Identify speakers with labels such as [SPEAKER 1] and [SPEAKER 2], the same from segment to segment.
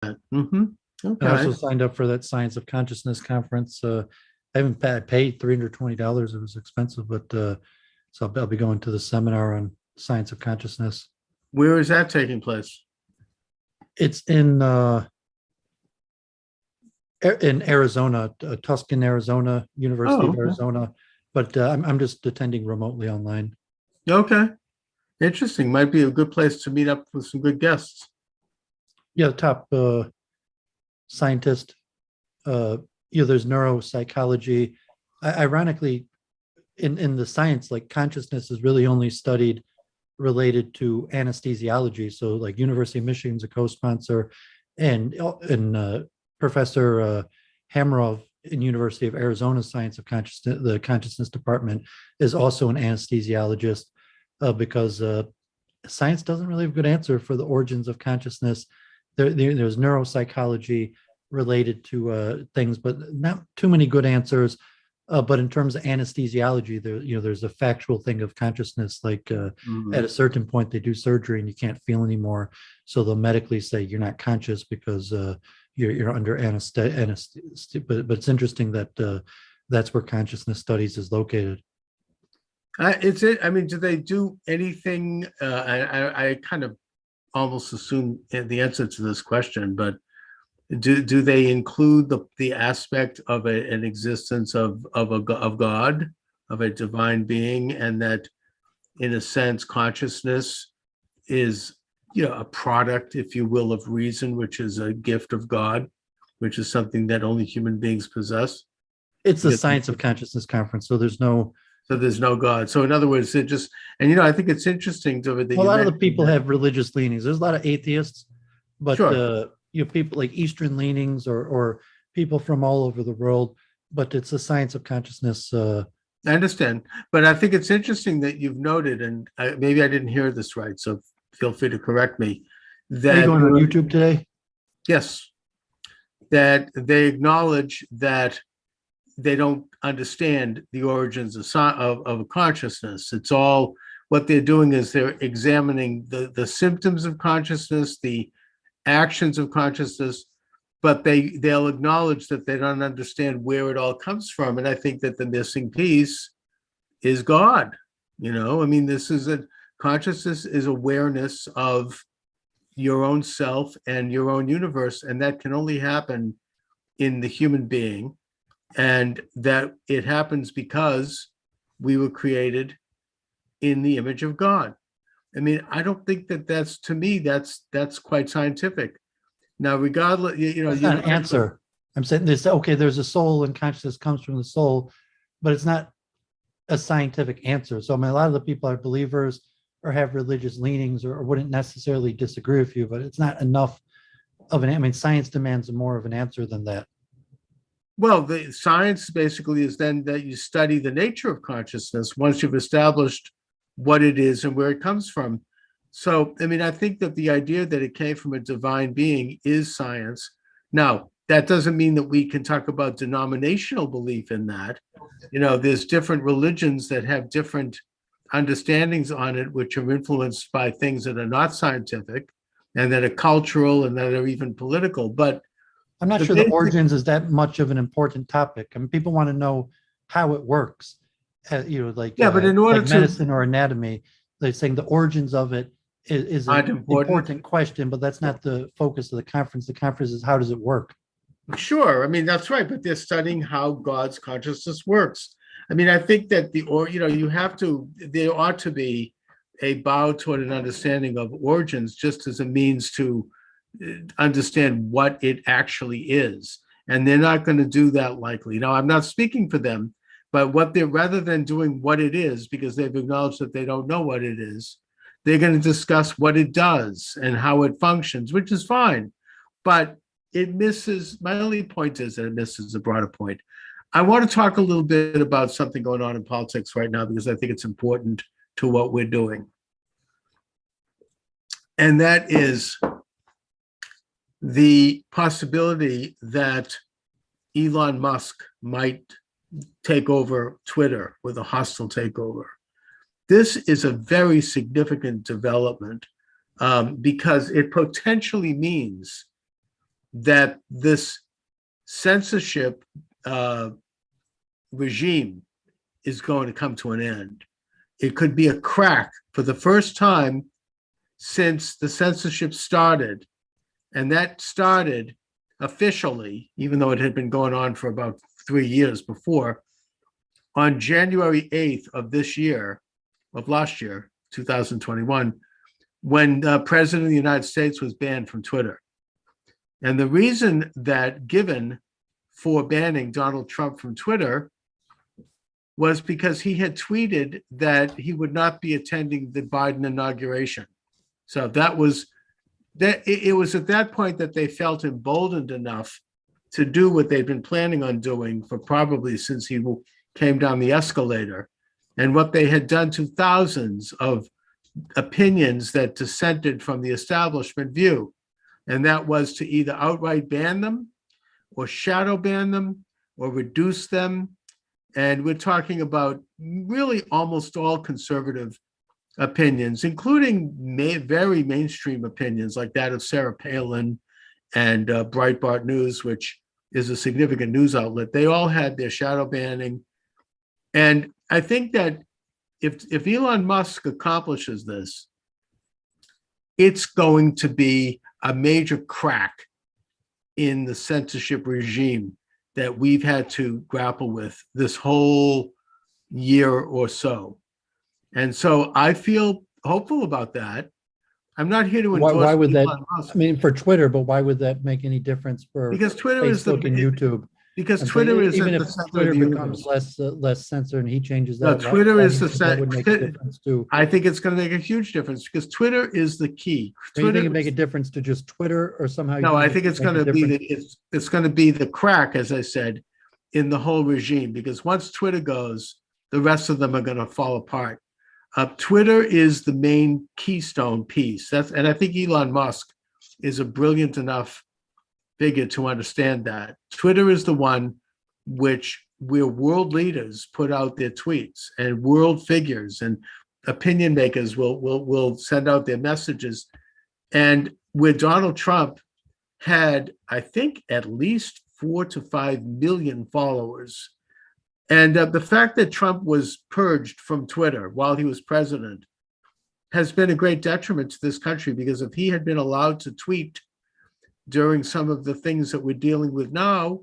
[SPEAKER 1] Mm-hmm.
[SPEAKER 2] I also
[SPEAKER 1] Okay.
[SPEAKER 2] signed up for that Science of Consciousness conference. I haven't paid $320. It was expensive, but so I'll be going to the seminar on Science of Consciousness.
[SPEAKER 1] Where is that taking place?
[SPEAKER 2] It's in Arizona, Tucson, Arizona, University
[SPEAKER 1] Oh,
[SPEAKER 2] of
[SPEAKER 1] okay.
[SPEAKER 2] Arizona, but I'm just attending remotely online.
[SPEAKER 1] Okay. Interesting. Might be a good place to meet up with some good guests.
[SPEAKER 2] Yeah, the top scientist. There's neuropsychology. Ironically, in the science, like consciousness is really only studied related to anesthesiology. So, like University of Michigan's a co-sponsor, and Professor Hamerov in University of Arizona Science of Consciousness, the Consciousness Department, is also an anesthesiologist because science doesn't really have a good answer for the origins of consciousness. There's neuropsychology related to things, but not too many good answers. But in terms of anesthesiology, there's a factual thing of consciousness. Like at a certain point, they do surgery and you can't feel anymore, so they'll medically say you're not conscious because you're under anesthesia. But it's interesting that that's where consciousness studies is located.
[SPEAKER 1] It's it. I mean, do they do anything? I kind of almost assume the answer to this question, but do they include the aspect of an existence of God, of a divine being, and that in a sense consciousness is a product, if you will, of reason, which is a gift of God, which is something that only human beings possess?
[SPEAKER 2] It's the
[SPEAKER 1] Because
[SPEAKER 2] Science of Consciousness conference, so
[SPEAKER 1] there's no God. So in other words, it just, and I think it's interesting to that
[SPEAKER 2] a
[SPEAKER 1] you
[SPEAKER 2] lot of the
[SPEAKER 1] mentioned
[SPEAKER 2] people
[SPEAKER 1] that.
[SPEAKER 2] have religious leanings. There's a lot of atheists, but
[SPEAKER 1] Sure.
[SPEAKER 2] people like Eastern leanings or people from all over the world. But it's a Science of Consciousness.
[SPEAKER 1] I understand, but I think it's interesting that you've noted, and maybe I didn't hear this right, so feel free to correct me,
[SPEAKER 2] Are you
[SPEAKER 1] that
[SPEAKER 2] going on YouTube today?
[SPEAKER 1] yes, that they acknowledge that they don't understand the origins of consciousness. It's all, what they're doing is they're examining the symptoms of consciousness, the actions of consciousness, but they'll acknowledge that they don't understand where it all comes from. And I think that the missing piece is God. I mean, consciousness is awareness of your own self and your own universe, and that can only happen in the human being, and that it happens because we were created in the image of God. I mean, I don't think that's, to me, that's quite scientific. Now, regardless,
[SPEAKER 2] That's not an answer. I'm saying this. Okay, there's a soul, and consciousness comes from the soul, but it's not a scientific answer. So, I mean, a lot of the people are believers or have religious leanings or wouldn't necessarily disagree with you, but it's not enough of an. I mean, science demands more of an answer than that.
[SPEAKER 1] Well, the science basically is then that you study the nature of consciousness once you've established what it is and where it comes from. So, I mean, I think that the idea that it came from a divine being is science. Now, that doesn't mean that we can talk about denominational belief in that. There's different religions that have different understandings on it, which are influenced by things that are not scientific and that are cultural and that are even political. But
[SPEAKER 2] I'm not
[SPEAKER 1] the
[SPEAKER 2] sure the
[SPEAKER 1] basic,
[SPEAKER 2] origins is that much of an important topic. I mean, people want to know how it works.
[SPEAKER 1] yeah, but in order
[SPEAKER 2] Like
[SPEAKER 1] to,
[SPEAKER 2] medicine or anatomy, they're saying the origins of it is
[SPEAKER 1] aren't
[SPEAKER 2] an
[SPEAKER 1] important.
[SPEAKER 2] important question, but that's not the focus of the conference. The conference is how does it work?
[SPEAKER 1] Sure, I mean, that's right, but they're studying how God's consciousness works. I mean, I think that there ought to be a bow toward an understanding of origins, just as a means to understand what it actually is. And they're not going to do that likely. Now, I'm not speaking for them, but rather than doing what it is, because they've acknowledged that they don't know what it is, they're going to discuss what it does and how it functions, which is fine. But my only point is that it misses a broader point. I want to talk a little bit about something going on in politics right now, because I think it's important to what we're doing. And that is the possibility that Elon Musk might take over Twitter with a hostile takeover. This is a very significant development because it potentially means that this censorship regime is going to come to an end. It could be a crack for the first time since the censorship started. And that started officially, even though it had been going on for about 3 years before, on January 8th of this year, of last year, 2021, when the President of the United States was banned from Twitter. And the reason that given for banning Donald Trump from Twitter was because he had tweeted that he would not be attending the Biden inauguration. So that was that. It was at that point that they felt emboldened enough to do what they'd been planning on doing for probably since he came down the escalator, and what they had done to thousands of opinions that dissented from the establishment view. And that was to either outright ban them or shadow ban them or reduce them. And we're talking about really almost all conservative opinions, including very mainstream opinions like that of Sarah Palin and Breitbart News, which is a significant news outlet. They all had their shadow banning. And I think that if Elon Musk accomplishes this, it's going to be a major crack in the censorship regime that we've had to grapple with this whole year or so. And so I feel hopeful about that. I'm not here to endorse
[SPEAKER 2] Why would that,
[SPEAKER 1] Elon Musk.
[SPEAKER 2] I mean, for Twitter, but why would that make any difference for
[SPEAKER 1] Because Twitter is
[SPEAKER 2] Facebook and YouTube?
[SPEAKER 1] because
[SPEAKER 2] I'm saying
[SPEAKER 1] Twitter is
[SPEAKER 2] even
[SPEAKER 1] at
[SPEAKER 2] if
[SPEAKER 1] the center
[SPEAKER 2] Twitter
[SPEAKER 1] of the
[SPEAKER 2] becomes
[SPEAKER 1] universe.
[SPEAKER 2] less censored and he changes
[SPEAKER 1] No,
[SPEAKER 2] that,
[SPEAKER 1] Twitter
[SPEAKER 2] why
[SPEAKER 1] is
[SPEAKER 2] do
[SPEAKER 1] the
[SPEAKER 2] you think that would make a difference to?
[SPEAKER 1] I think it's going to make a huge difference because Twitter is the key.
[SPEAKER 2] Do you think
[SPEAKER 1] Twitter,
[SPEAKER 2] it'd make a difference to just Twitter, or somehow?
[SPEAKER 1] no, I think it's
[SPEAKER 2] make
[SPEAKER 1] going
[SPEAKER 2] a
[SPEAKER 1] to be
[SPEAKER 2] difference?
[SPEAKER 1] it's going to be the crack, as I said, in the whole regime. Because once Twitter goes, the rest of them are going to fall apart. Twitter is the main keystone piece. And I think Elon Musk is a brilliant enough figure to understand that. Twitter is the one where world leaders put out their tweets, and world figures and opinion makers will send out their messages. And where Donald Trump had, I think, at least 4 to 5 million followers. And the fact that Trump was purged from Twitter while he was president has been a great detriment to this country, because if he had been allowed to tweet during some of the things that we're dealing with now,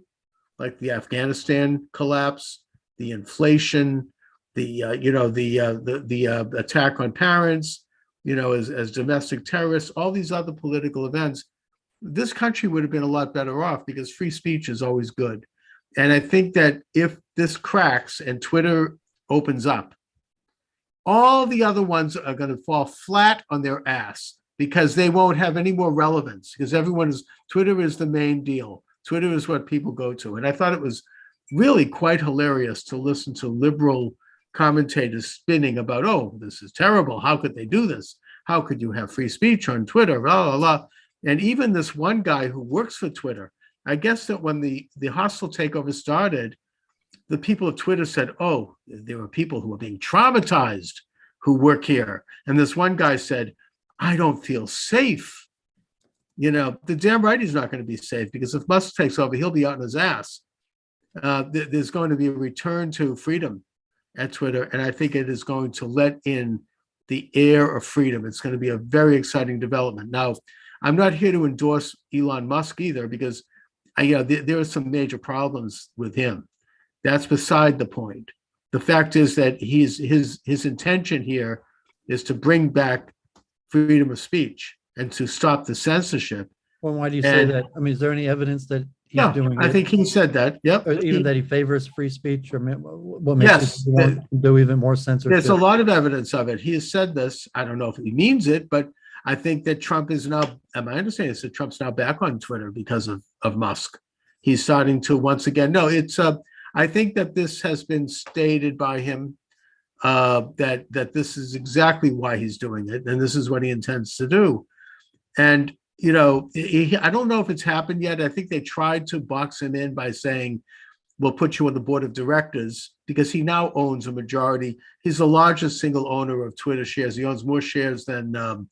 [SPEAKER 1] like the Afghanistan collapse, the inflation, the attack on parents, as domestic terrorists, all these other political events, this country would have been a lot better off, because free speech is always good. And I think that if this cracks and Twitter opens up, all the other ones are going to fall flat on their ass, because they won't have any more relevance, because Twitter is the main deal. Twitter is what people go to. And I thought it was really quite hilarious to listen to liberal commentators spinning about, oh, this is terrible. How could they do this? How could you have free speech on Twitter? Blah, blah, blah. And even this one guy who works for Twitter, I guess that when the hostile takeover started, the people at Twitter said, oh, there are people who are being traumatized who work here. And this one guy said, I don't feel safe. The damn right he's not going to be safe, because if Musk takes over, he'll be out in his ass. There's going to be a return to freedom at Twitter, and I think it is going to let in the air of freedom. It's going to be a very exciting development. Now, I'm not here to endorse Elon Musk either, because there are some major problems with him. That's beside the point. The fact is that his intention here is to bring back freedom of speech and to stop the censorship.
[SPEAKER 2] Well, why do you say that? I mean, is there any evidence that he's doing
[SPEAKER 1] I think he said that. Yep.
[SPEAKER 2] Or even that he favors free speech, or what makes him want to do even more censorship?
[SPEAKER 1] There's a lot of evidence of it. He has said this. I don't know if he means it, but I think that Trump is now, my understanding is that Trump's now back on Twitter because of Musk. He's starting to once again. No, it's I think that this has been stated by him, that this is exactly why he's doing it, and this is what he intends to do. And I don't know if it's happened yet. I think they tried to box him in by saying, we'll put you on the board of directors, because he now owns a majority. He's the largest single owner of Twitter shares. He owns more shares than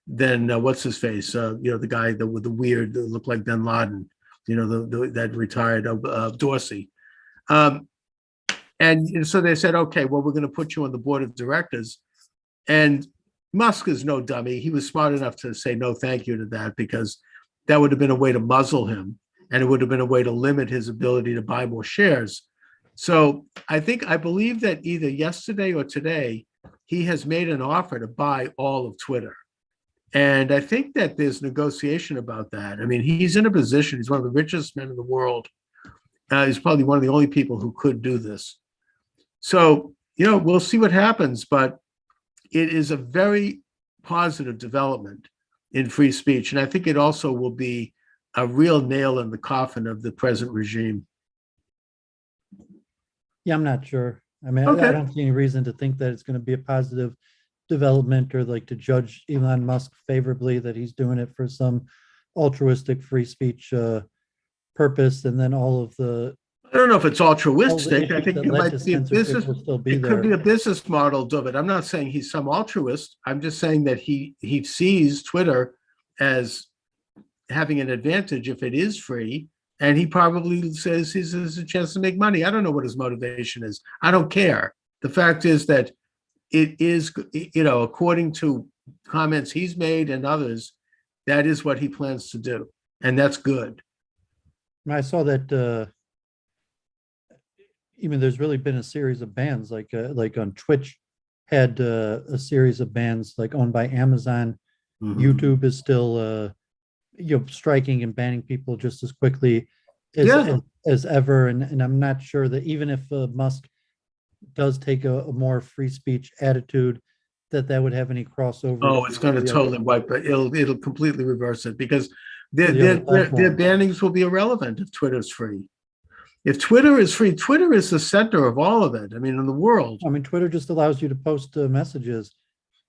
[SPEAKER 1] what's his face? The guy with the weird that looked like Bin Laden. That retired Dorsey. And so they said, okay, well, we're going to put you on the board of directors. And Musk is no dummy. He was smart enough to say no thank you to that, because that would have been a way to muzzle him, and it would have been a way to limit his ability to buy more shares. So I believe that either yesterday or today, he has made an offer to buy all of Twitter. And I think that there's negotiation about that. I mean, he's in a position, he's one of the richest men in the world. He's probably one of the only people who could do this. So, we'll see what happens, but it is a very positive development in free speech. And I think it also will be a real nail in the coffin of the present regime.
[SPEAKER 2] Yeah, I'm not sure. I mean,
[SPEAKER 1] Okay.
[SPEAKER 2] I don't see any reason to think that it's going to be a positive development, or like to judge Elon Musk favorably that he's doing it for some altruistic free speech purpose, and then all of the
[SPEAKER 1] I don't know if it's altruistic. I
[SPEAKER 2] issues
[SPEAKER 1] think
[SPEAKER 2] that
[SPEAKER 1] it
[SPEAKER 2] led
[SPEAKER 1] might
[SPEAKER 2] to
[SPEAKER 1] be a
[SPEAKER 2] censorship
[SPEAKER 1] business.
[SPEAKER 2] will still be
[SPEAKER 1] It
[SPEAKER 2] there.
[SPEAKER 1] could be a business model, David. I'm not saying he's some altruist. I'm just saying that he sees Twitter as having an advantage if it is free, and he probably says he has a chance to make money. I don't know what his motivation is. I don't care. The fact is that it is, according to comments he's made and others, that is what he plans to do, and that's good.
[SPEAKER 2] I saw that even there's really been a series of bans, like on Twitch had a series of bans like owned by Amazon.
[SPEAKER 1] Mhm.
[SPEAKER 2] YouTube is still striking and banning people just as quickly as
[SPEAKER 1] Yeah.
[SPEAKER 2] as ever. And I'm not sure that even if Musk does take a more free speech attitude, that would have any crossover.
[SPEAKER 1] Oh, it's going to totally wipe it. It'll completely reverse it, because their
[SPEAKER 2] platforms.
[SPEAKER 1] bannings will be irrelevant if Twitter's free. If Twitter is free, Twitter is the center of all of it. I mean, in the world.
[SPEAKER 2] I mean, Twitter just allows you to post messages.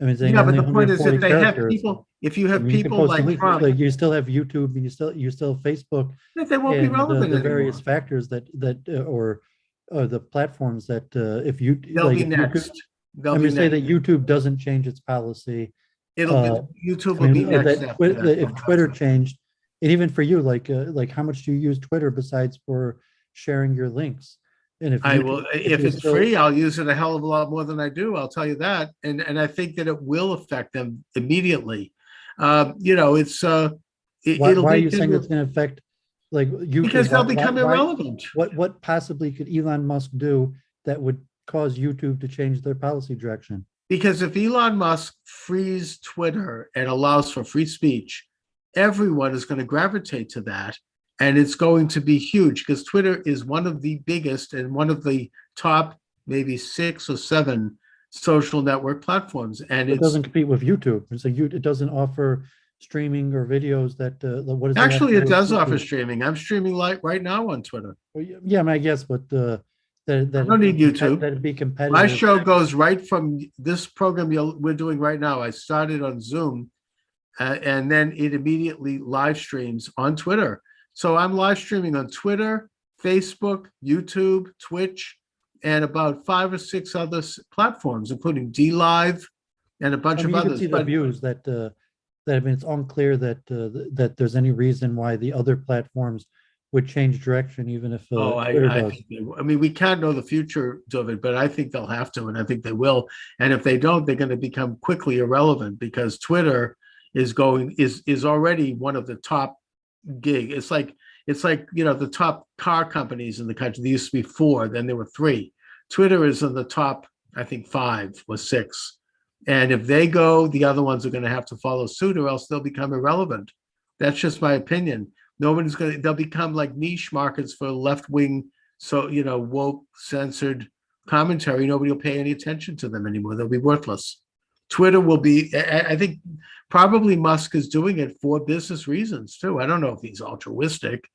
[SPEAKER 2] I mean, saying
[SPEAKER 1] Yeah, but
[SPEAKER 2] only
[SPEAKER 1] the point is,
[SPEAKER 2] 140
[SPEAKER 1] if they have
[SPEAKER 2] characters.
[SPEAKER 1] people, if you
[SPEAKER 2] I
[SPEAKER 1] have
[SPEAKER 2] mean, you can
[SPEAKER 1] people
[SPEAKER 2] post
[SPEAKER 1] like Trump,
[SPEAKER 2] like you still have YouTube, and you still have Facebook,
[SPEAKER 1] they won't be
[SPEAKER 2] and
[SPEAKER 1] relevant
[SPEAKER 2] the
[SPEAKER 1] anymore.
[SPEAKER 2] various factors or the platforms that if you
[SPEAKER 1] They'll
[SPEAKER 2] like
[SPEAKER 1] be
[SPEAKER 2] if YouTube,
[SPEAKER 1] next. They'll
[SPEAKER 2] I'm
[SPEAKER 1] be
[SPEAKER 2] going to say
[SPEAKER 1] next.
[SPEAKER 2] that YouTube doesn't change its policy.
[SPEAKER 1] It'll
[SPEAKER 2] uh,
[SPEAKER 1] be YouTube
[SPEAKER 2] I
[SPEAKER 1] will be
[SPEAKER 2] mean,
[SPEAKER 1] next.
[SPEAKER 2] that
[SPEAKER 1] After that.
[SPEAKER 2] if Twitter changed, and even for you, like how much do you use Twitter besides for sharing your links? And if
[SPEAKER 1] I
[SPEAKER 2] YouTube,
[SPEAKER 1] will, if
[SPEAKER 2] you're
[SPEAKER 1] it's
[SPEAKER 2] still-
[SPEAKER 1] free, I'll use it a hell of a lot more than I do. I'll tell you that. And I think that it will affect them immediately. It's
[SPEAKER 2] why
[SPEAKER 1] it'll
[SPEAKER 2] are
[SPEAKER 1] be
[SPEAKER 2] you saying it's going to affect like YouTube?
[SPEAKER 1] because they'll become irrelevant.
[SPEAKER 2] What possibly could Elon Musk do that would cause YouTube to change their policy direction?
[SPEAKER 1] Because if Elon Musk frees Twitter and allows for free speech, everyone is going to gravitate to that. And it's going to be huge, because Twitter is one of the biggest and one of the top, maybe 6 or 7 social network platforms. And
[SPEAKER 2] It doesn't compete with YouTube. And so it doesn't offer streaming or videos that what is
[SPEAKER 1] actually, it does offer streaming. I'm streaming right now on Twitter.
[SPEAKER 2] Yeah, I mean, I guess, but that
[SPEAKER 1] I don't need YouTube.
[SPEAKER 2] That'd be competitive.
[SPEAKER 1] My show goes right from this program we're doing right now. I started on Zoom, and then it immediately live streams on Twitter. So I'm live streaming on Twitter, Facebook, YouTube, Twitch, and about 5 or 6 other platforms, including DLive and a bunch
[SPEAKER 2] I mean,
[SPEAKER 1] of
[SPEAKER 2] you
[SPEAKER 1] others.
[SPEAKER 2] can see the views that I mean, it's unclear that there's any reason why the other platforms would change direction, even if Twitter does.
[SPEAKER 1] I mean, we can't know the future of it, but I think they'll have to, and I think they will. And if they don't, they're going to become quickly irrelevant, because Twitter is already one of the top gig. It's like the top car companies in the country. There used to be 4, then there were 3. Twitter is in the top, I think 5 or 6. And if they go, the other ones are going to have to follow suit, or else they'll become irrelevant. That's just my opinion. They'll become like niche markets for left-wing, woke, censored commentary. Nobody will pay any attention to them anymore. They'll be worthless. Twitter will be, I think probably Musk is doing it for business reasons too. I don't know if he's altruistic.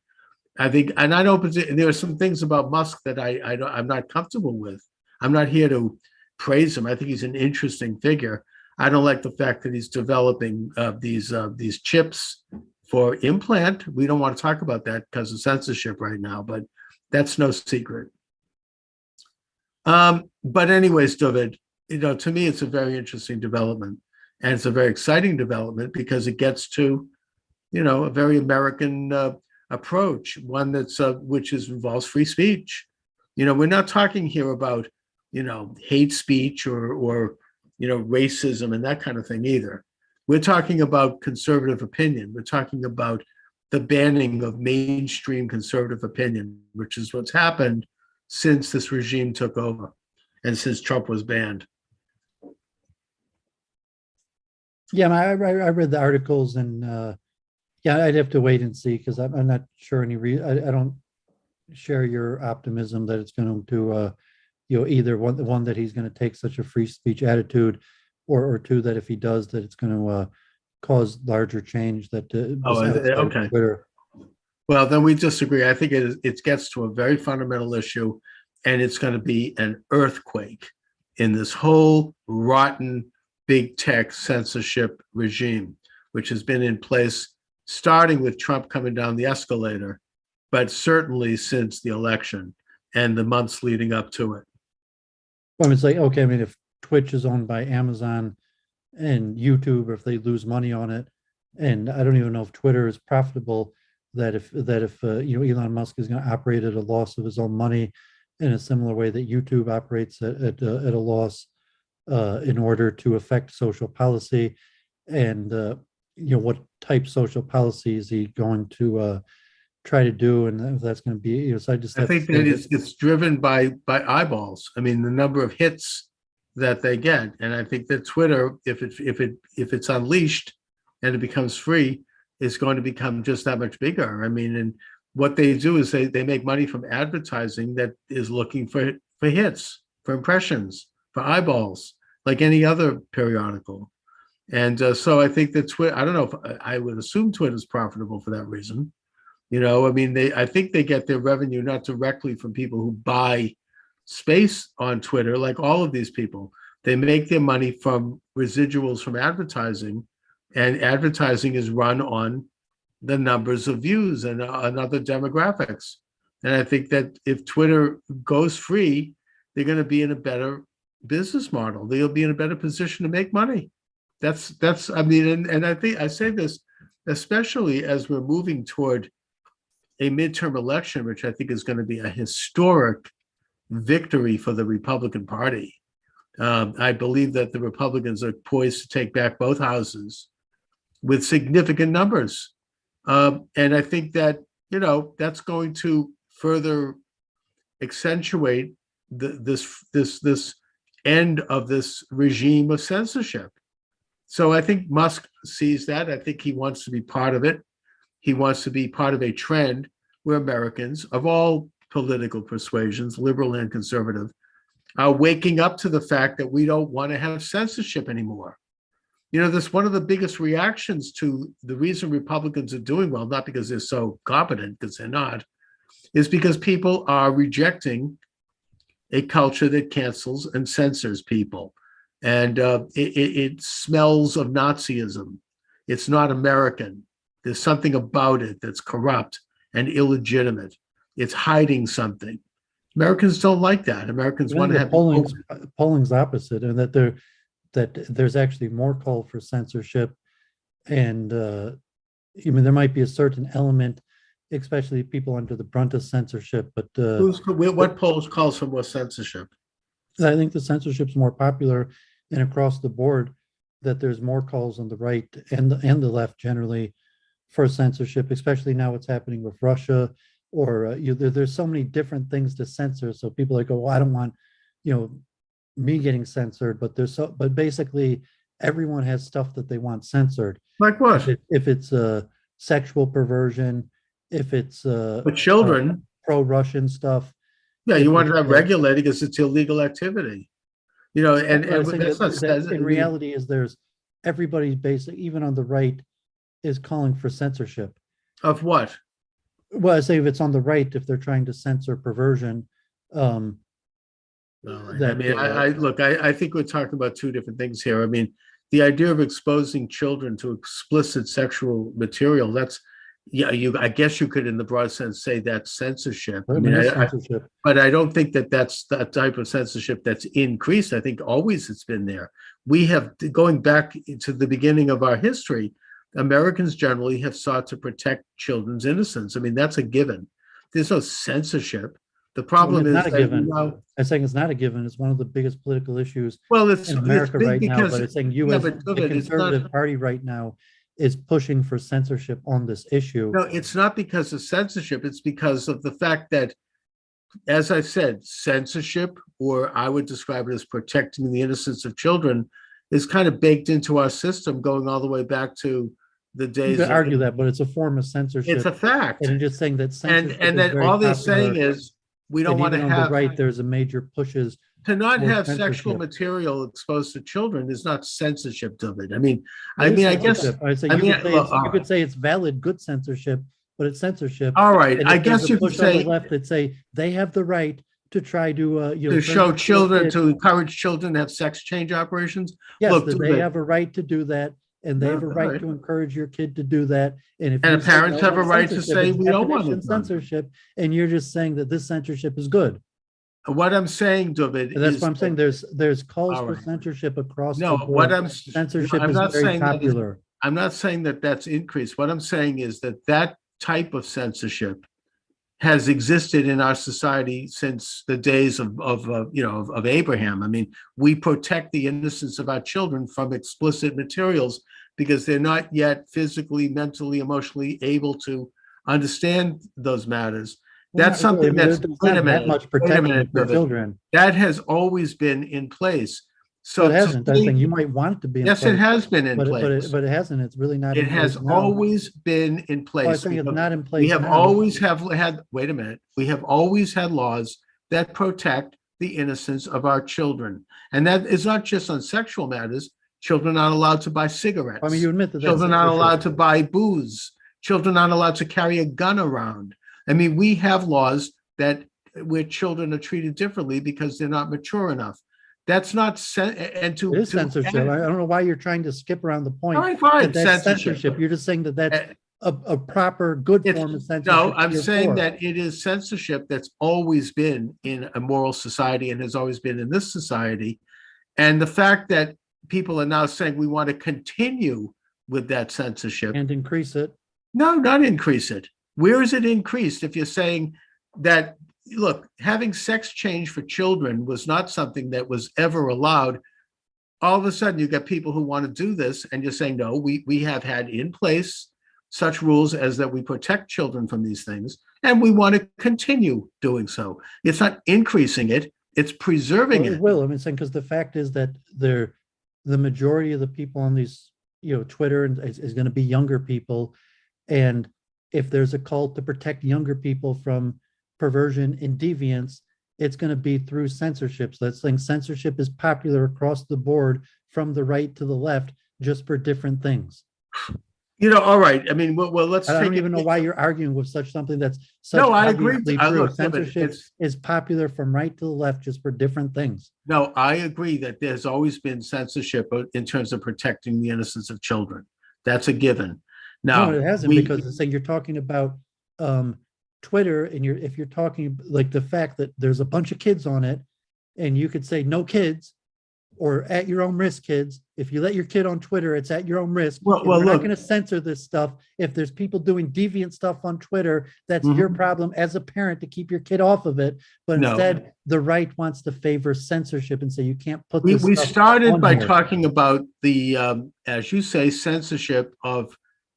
[SPEAKER 1] I think, and I know there are some things about Musk that I'm not comfortable with. I'm not here to praise him. I think he's an interesting figure. I don't like the fact that he's developing these chips for implant. We don't want to talk about that because of censorship right now, but that's no secret. But anyways, David, to me, it's a very interesting development. And it's a very exciting development because it gets to, a very American approach, one that's which involves free speech. We're not talking here about, hate speech or racism and that kind of thing either. We're talking about conservative opinion. We're talking about the banning of mainstream conservative opinion, which is what's happened since this regime took over and since Trump was banned.
[SPEAKER 2] Yeah, I read the articles, and yeah, I'd have to wait and see, because I'm not sure I don't share your optimism that it's going to either one that he's going to take such a free speech attitude, or two, that if he does, that it's going to cause larger change that
[SPEAKER 1] okay.
[SPEAKER 2] Twitter.
[SPEAKER 1] Well, then we disagree. I think it gets to a very fundamental issue, and it's going to be an earthquake in this whole rotten big tech censorship regime, which has been in place starting with Trump coming down the escalator, but certainly since the election and the months leading up to it.
[SPEAKER 2] Well, I mean, it's like, okay, I mean, if Twitch is owned by Amazon and YouTube, or if they lose money on it, and I don't even know if Twitter is profitable, that if Elon Musk is going to operate at a loss of his own money in a similar way that YouTube operates at a loss in order to affect social policy, and what type social policy is he going to try to do, and if that's going to be, so I
[SPEAKER 1] think that it's driven by eyeballs. I mean, the number of hits that they get, and I think that Twitter, if it's unleashed and it becomes free, is going to become just that much bigger. I mean, and what they do is they make money from advertising that is looking for hits, for impressions, for eyeballs, like any other periodical. And so I think that Twitter, I don't know if I would assume Twitter is profitable for that reason. I mean, I think they get their revenue not directly from people who buy space on Twitter, like all of these people. They make their money from residuals from advertising, and advertising is run on the numbers of views and other demographics. And I think that if Twitter goes free, they're going to be in a better business model. They'll be in a better position to make money. I mean, and I think I say this especially as we're moving toward a midterm election, which I think is going to be a historic victory for the Republican Party. I believe that the Republicans are poised to take back both houses with significant numbers. And I think that, that's going to further accentuate this end of this regime of censorship. So I think Musk sees that. I think he wants to be part of it. He wants to be part of a trend where Americans of all political persuasions, liberal and conservative, are waking up to the fact that we don't want to have censorship anymore. This one of the biggest reactions to the reason Republicans are doing well, not because they're so competent, because they're not, is because people are rejecting a culture that cancels and censors people. And it smells of Nazism. It's not American. There's something about it that's corrupt and illegitimate. It's hiding something. Americans don't like that. Americans want to have
[SPEAKER 2] polling's opposite, and that there's actually more call for censorship, and I mean, there might be a certain element, especially people under the brunt of censorship. But
[SPEAKER 1] what polls calls for more censorship?
[SPEAKER 2] I think the censorship's more popular, and across the board, that there's more calls on the right and the left generally for censorship, especially now what's happening with Russia, or there's so many different things to censor. So people are like, oh, well, I don't want, me getting censored, but but basically everyone has stuff that they want censored.
[SPEAKER 1] Like what?
[SPEAKER 2] If it's sexual perversion, if it's
[SPEAKER 1] but children,
[SPEAKER 2] pro-Russian stuff.
[SPEAKER 1] Yeah, you want to have regulated because it's illegal activity. And
[SPEAKER 2] that's not, in reality, is there's everybody basically, even on the right, is calling for censorship.
[SPEAKER 1] Of what?
[SPEAKER 2] Well, I say if it's on the right, if they're trying to censor perversion.
[SPEAKER 1] I think we're talking about two different things here. I mean, the idea of exposing children to explicit sexual material, I guess you could, in the broad sense, say that's censorship. But I don't think that that's the type of censorship that's increased. I think always it's been there. we have, going back to the beginning of our history, Americans generally have sought to protect children's innocence. I mean, that's a given. There's no censorship. The problem
[SPEAKER 2] It's
[SPEAKER 1] is
[SPEAKER 2] not a
[SPEAKER 1] that,
[SPEAKER 2] given. I'm saying it's not a given. It's one of the biggest political issues
[SPEAKER 1] well, it's
[SPEAKER 2] in America
[SPEAKER 1] big
[SPEAKER 2] right now.
[SPEAKER 1] because,
[SPEAKER 2] But it's saying you
[SPEAKER 1] yeah,
[SPEAKER 2] as
[SPEAKER 1] but
[SPEAKER 2] the
[SPEAKER 1] it's not,
[SPEAKER 2] conservative party right now is pushing for censorship on this issue.
[SPEAKER 1] no, it's not because of censorship. It's because of the fact that, as I said, censorship, or I would describe it as protecting the innocence of children, is kind of baked into our system going all the way back to the
[SPEAKER 2] You
[SPEAKER 1] days
[SPEAKER 2] could argue that, but it's a form of censorship.
[SPEAKER 1] It's a fact.
[SPEAKER 2] And I'm just saying that
[SPEAKER 1] And
[SPEAKER 2] censorship
[SPEAKER 1] and
[SPEAKER 2] is
[SPEAKER 1] that
[SPEAKER 2] very
[SPEAKER 1] all they're
[SPEAKER 2] popular,
[SPEAKER 1] saying is, we don't
[SPEAKER 2] and
[SPEAKER 1] want to
[SPEAKER 2] even on the
[SPEAKER 1] have,
[SPEAKER 2] right, there's a major pushes
[SPEAKER 1] to not
[SPEAKER 2] for
[SPEAKER 1] have sexual
[SPEAKER 2] censorship.
[SPEAKER 1] material exposed to children is not censorship of it. I mean,
[SPEAKER 2] It is
[SPEAKER 1] I guess,
[SPEAKER 2] censorship. I say
[SPEAKER 1] I
[SPEAKER 2] you
[SPEAKER 1] mean,
[SPEAKER 2] could say
[SPEAKER 1] look,
[SPEAKER 2] you could say it's valid, good censorship, but it's censorship.
[SPEAKER 1] all right,
[SPEAKER 2] And
[SPEAKER 1] I
[SPEAKER 2] if there's
[SPEAKER 1] guess
[SPEAKER 2] a
[SPEAKER 1] you could
[SPEAKER 2] push on the
[SPEAKER 1] say,
[SPEAKER 2] left that say they have the right to try to
[SPEAKER 1] to
[SPEAKER 2] turn
[SPEAKER 1] show
[SPEAKER 2] into a
[SPEAKER 1] children,
[SPEAKER 2] kid.
[SPEAKER 1] to encourage children to have sex change operations.
[SPEAKER 2] Yes,
[SPEAKER 1] Look,
[SPEAKER 2] that they have a right to do that, and they
[SPEAKER 1] Yeah,
[SPEAKER 2] have a
[SPEAKER 1] all
[SPEAKER 2] right
[SPEAKER 1] right.
[SPEAKER 2] to encourage your kid to do that. And if
[SPEAKER 1] And
[SPEAKER 2] you say
[SPEAKER 1] parents
[SPEAKER 2] no,
[SPEAKER 1] have a
[SPEAKER 2] that's
[SPEAKER 1] right to
[SPEAKER 2] censorship.
[SPEAKER 1] say
[SPEAKER 2] It's
[SPEAKER 1] we don't want
[SPEAKER 2] definition
[SPEAKER 1] it done.
[SPEAKER 2] censorship, and you're just saying that this censorship is good.
[SPEAKER 1] What I'm saying, David,
[SPEAKER 2] And that's
[SPEAKER 1] is
[SPEAKER 2] why I'm saying there's calls
[SPEAKER 1] All
[SPEAKER 2] for
[SPEAKER 1] right.
[SPEAKER 2] censorship across
[SPEAKER 1] no,
[SPEAKER 2] the
[SPEAKER 1] what
[SPEAKER 2] board. Censorship
[SPEAKER 1] I'm
[SPEAKER 2] is
[SPEAKER 1] not
[SPEAKER 2] very
[SPEAKER 1] saying that is,
[SPEAKER 2] popular.
[SPEAKER 1] I'm not saying that that's increased. What I'm saying is that that type of censorship has existed in our society since the days of Abraham. I mean, we protect the innocence of our children from explicit materials because they're not yet physically, mentally, emotionally able to understand those matters. That's
[SPEAKER 2] Not really.
[SPEAKER 1] something that's,
[SPEAKER 2] There's
[SPEAKER 1] wait a
[SPEAKER 2] not that
[SPEAKER 1] minute,
[SPEAKER 2] much
[SPEAKER 1] wait a
[SPEAKER 2] protection
[SPEAKER 1] minute,
[SPEAKER 2] for
[SPEAKER 1] David.
[SPEAKER 2] children.
[SPEAKER 1] That has always been in place.
[SPEAKER 2] So
[SPEAKER 1] So
[SPEAKER 2] it hasn't.
[SPEAKER 1] to
[SPEAKER 2] I think
[SPEAKER 1] say,
[SPEAKER 2] you might want it to be in
[SPEAKER 1] yes,
[SPEAKER 2] place.
[SPEAKER 1] it has been in
[SPEAKER 2] But
[SPEAKER 1] place.
[SPEAKER 2] it hasn't. It's really not
[SPEAKER 1] It
[SPEAKER 2] in
[SPEAKER 1] has
[SPEAKER 2] place now.
[SPEAKER 1] always been in
[SPEAKER 2] Well, I
[SPEAKER 1] place.
[SPEAKER 2] think it's not in
[SPEAKER 1] We
[SPEAKER 2] place
[SPEAKER 1] have
[SPEAKER 2] now.
[SPEAKER 1] always have had, wait a minute, we have always had laws that protect the innocence of our children. And that is not just on sexual matters. Children aren't allowed to buy cigarettes.
[SPEAKER 2] I mean, you admit that that's
[SPEAKER 1] Children aren't
[SPEAKER 2] censorship.
[SPEAKER 1] allowed to buy booze. Children aren't allowed to carry a gun around. I mean, we have laws that where children are treated differently because they're not mature enough. That's not and to
[SPEAKER 2] It is censorship. I don't know why you're trying to skip around the point.
[SPEAKER 1] All right, fine,
[SPEAKER 2] that that's
[SPEAKER 1] censorship.
[SPEAKER 2] You're just saying that that's
[SPEAKER 1] Uh,
[SPEAKER 2] a proper, good
[SPEAKER 1] It's,
[SPEAKER 2] form of censorship.
[SPEAKER 1] no, I'm
[SPEAKER 2] you're
[SPEAKER 1] saying
[SPEAKER 2] for.
[SPEAKER 1] that it is censorship that's always been in a moral society and has always been in this society. And the fact that people are now saying we want to continue with that censorship.
[SPEAKER 2] And increase it.
[SPEAKER 1] No, not increase it. Where is it increased if you're saying that, look, having sex change for children was not something that was ever allowed. All of a sudden, you got people who want to do this, and you're saying, no, we have had in place such rules as that we protect children from these things, and we want to continue doing so. It's not increasing it, it's preserving
[SPEAKER 2] Well,
[SPEAKER 1] it.
[SPEAKER 2] it will. I mean, saying because the fact is that the majority of the people on these, Twitter is going to be younger people, and if there's a call to protect younger people from perversion and deviance, it's going to be through censorship. So that's saying censorship is popular across the board from the right to the left, just for different things.
[SPEAKER 1] All right. I mean, well, let's.
[SPEAKER 2] I don't even know why you're arguing with something that's such
[SPEAKER 1] No, I agree.
[SPEAKER 2] obviously true.
[SPEAKER 1] Look,
[SPEAKER 2] Censorship is popular from right to the left, just for different things.
[SPEAKER 1] No, I agree that there's always been censorship in terms of protecting the innocence of children. That's a given. Now,
[SPEAKER 2] No, it hasn't, because it's saying you're talking about Twitter, and if you're talking like the fact that there's a bunch of kids on it, and you could say no kids, or at your own risk kids. If you let your kid on Twitter, it's at your own risk.
[SPEAKER 1] Well,
[SPEAKER 2] we're not
[SPEAKER 1] look,
[SPEAKER 2] going to censor this stuff. If there's people doing deviant stuff on Twitter, that's
[SPEAKER 1] Mhm.
[SPEAKER 2] your problem as a parent to keep your kid off of it. But
[SPEAKER 1] No.
[SPEAKER 2] instead, the right wants to favor censorship and say you can't put
[SPEAKER 1] we
[SPEAKER 2] this stuff
[SPEAKER 1] started
[SPEAKER 2] on
[SPEAKER 1] by
[SPEAKER 2] here.
[SPEAKER 1] talking about the, as you say, censorship of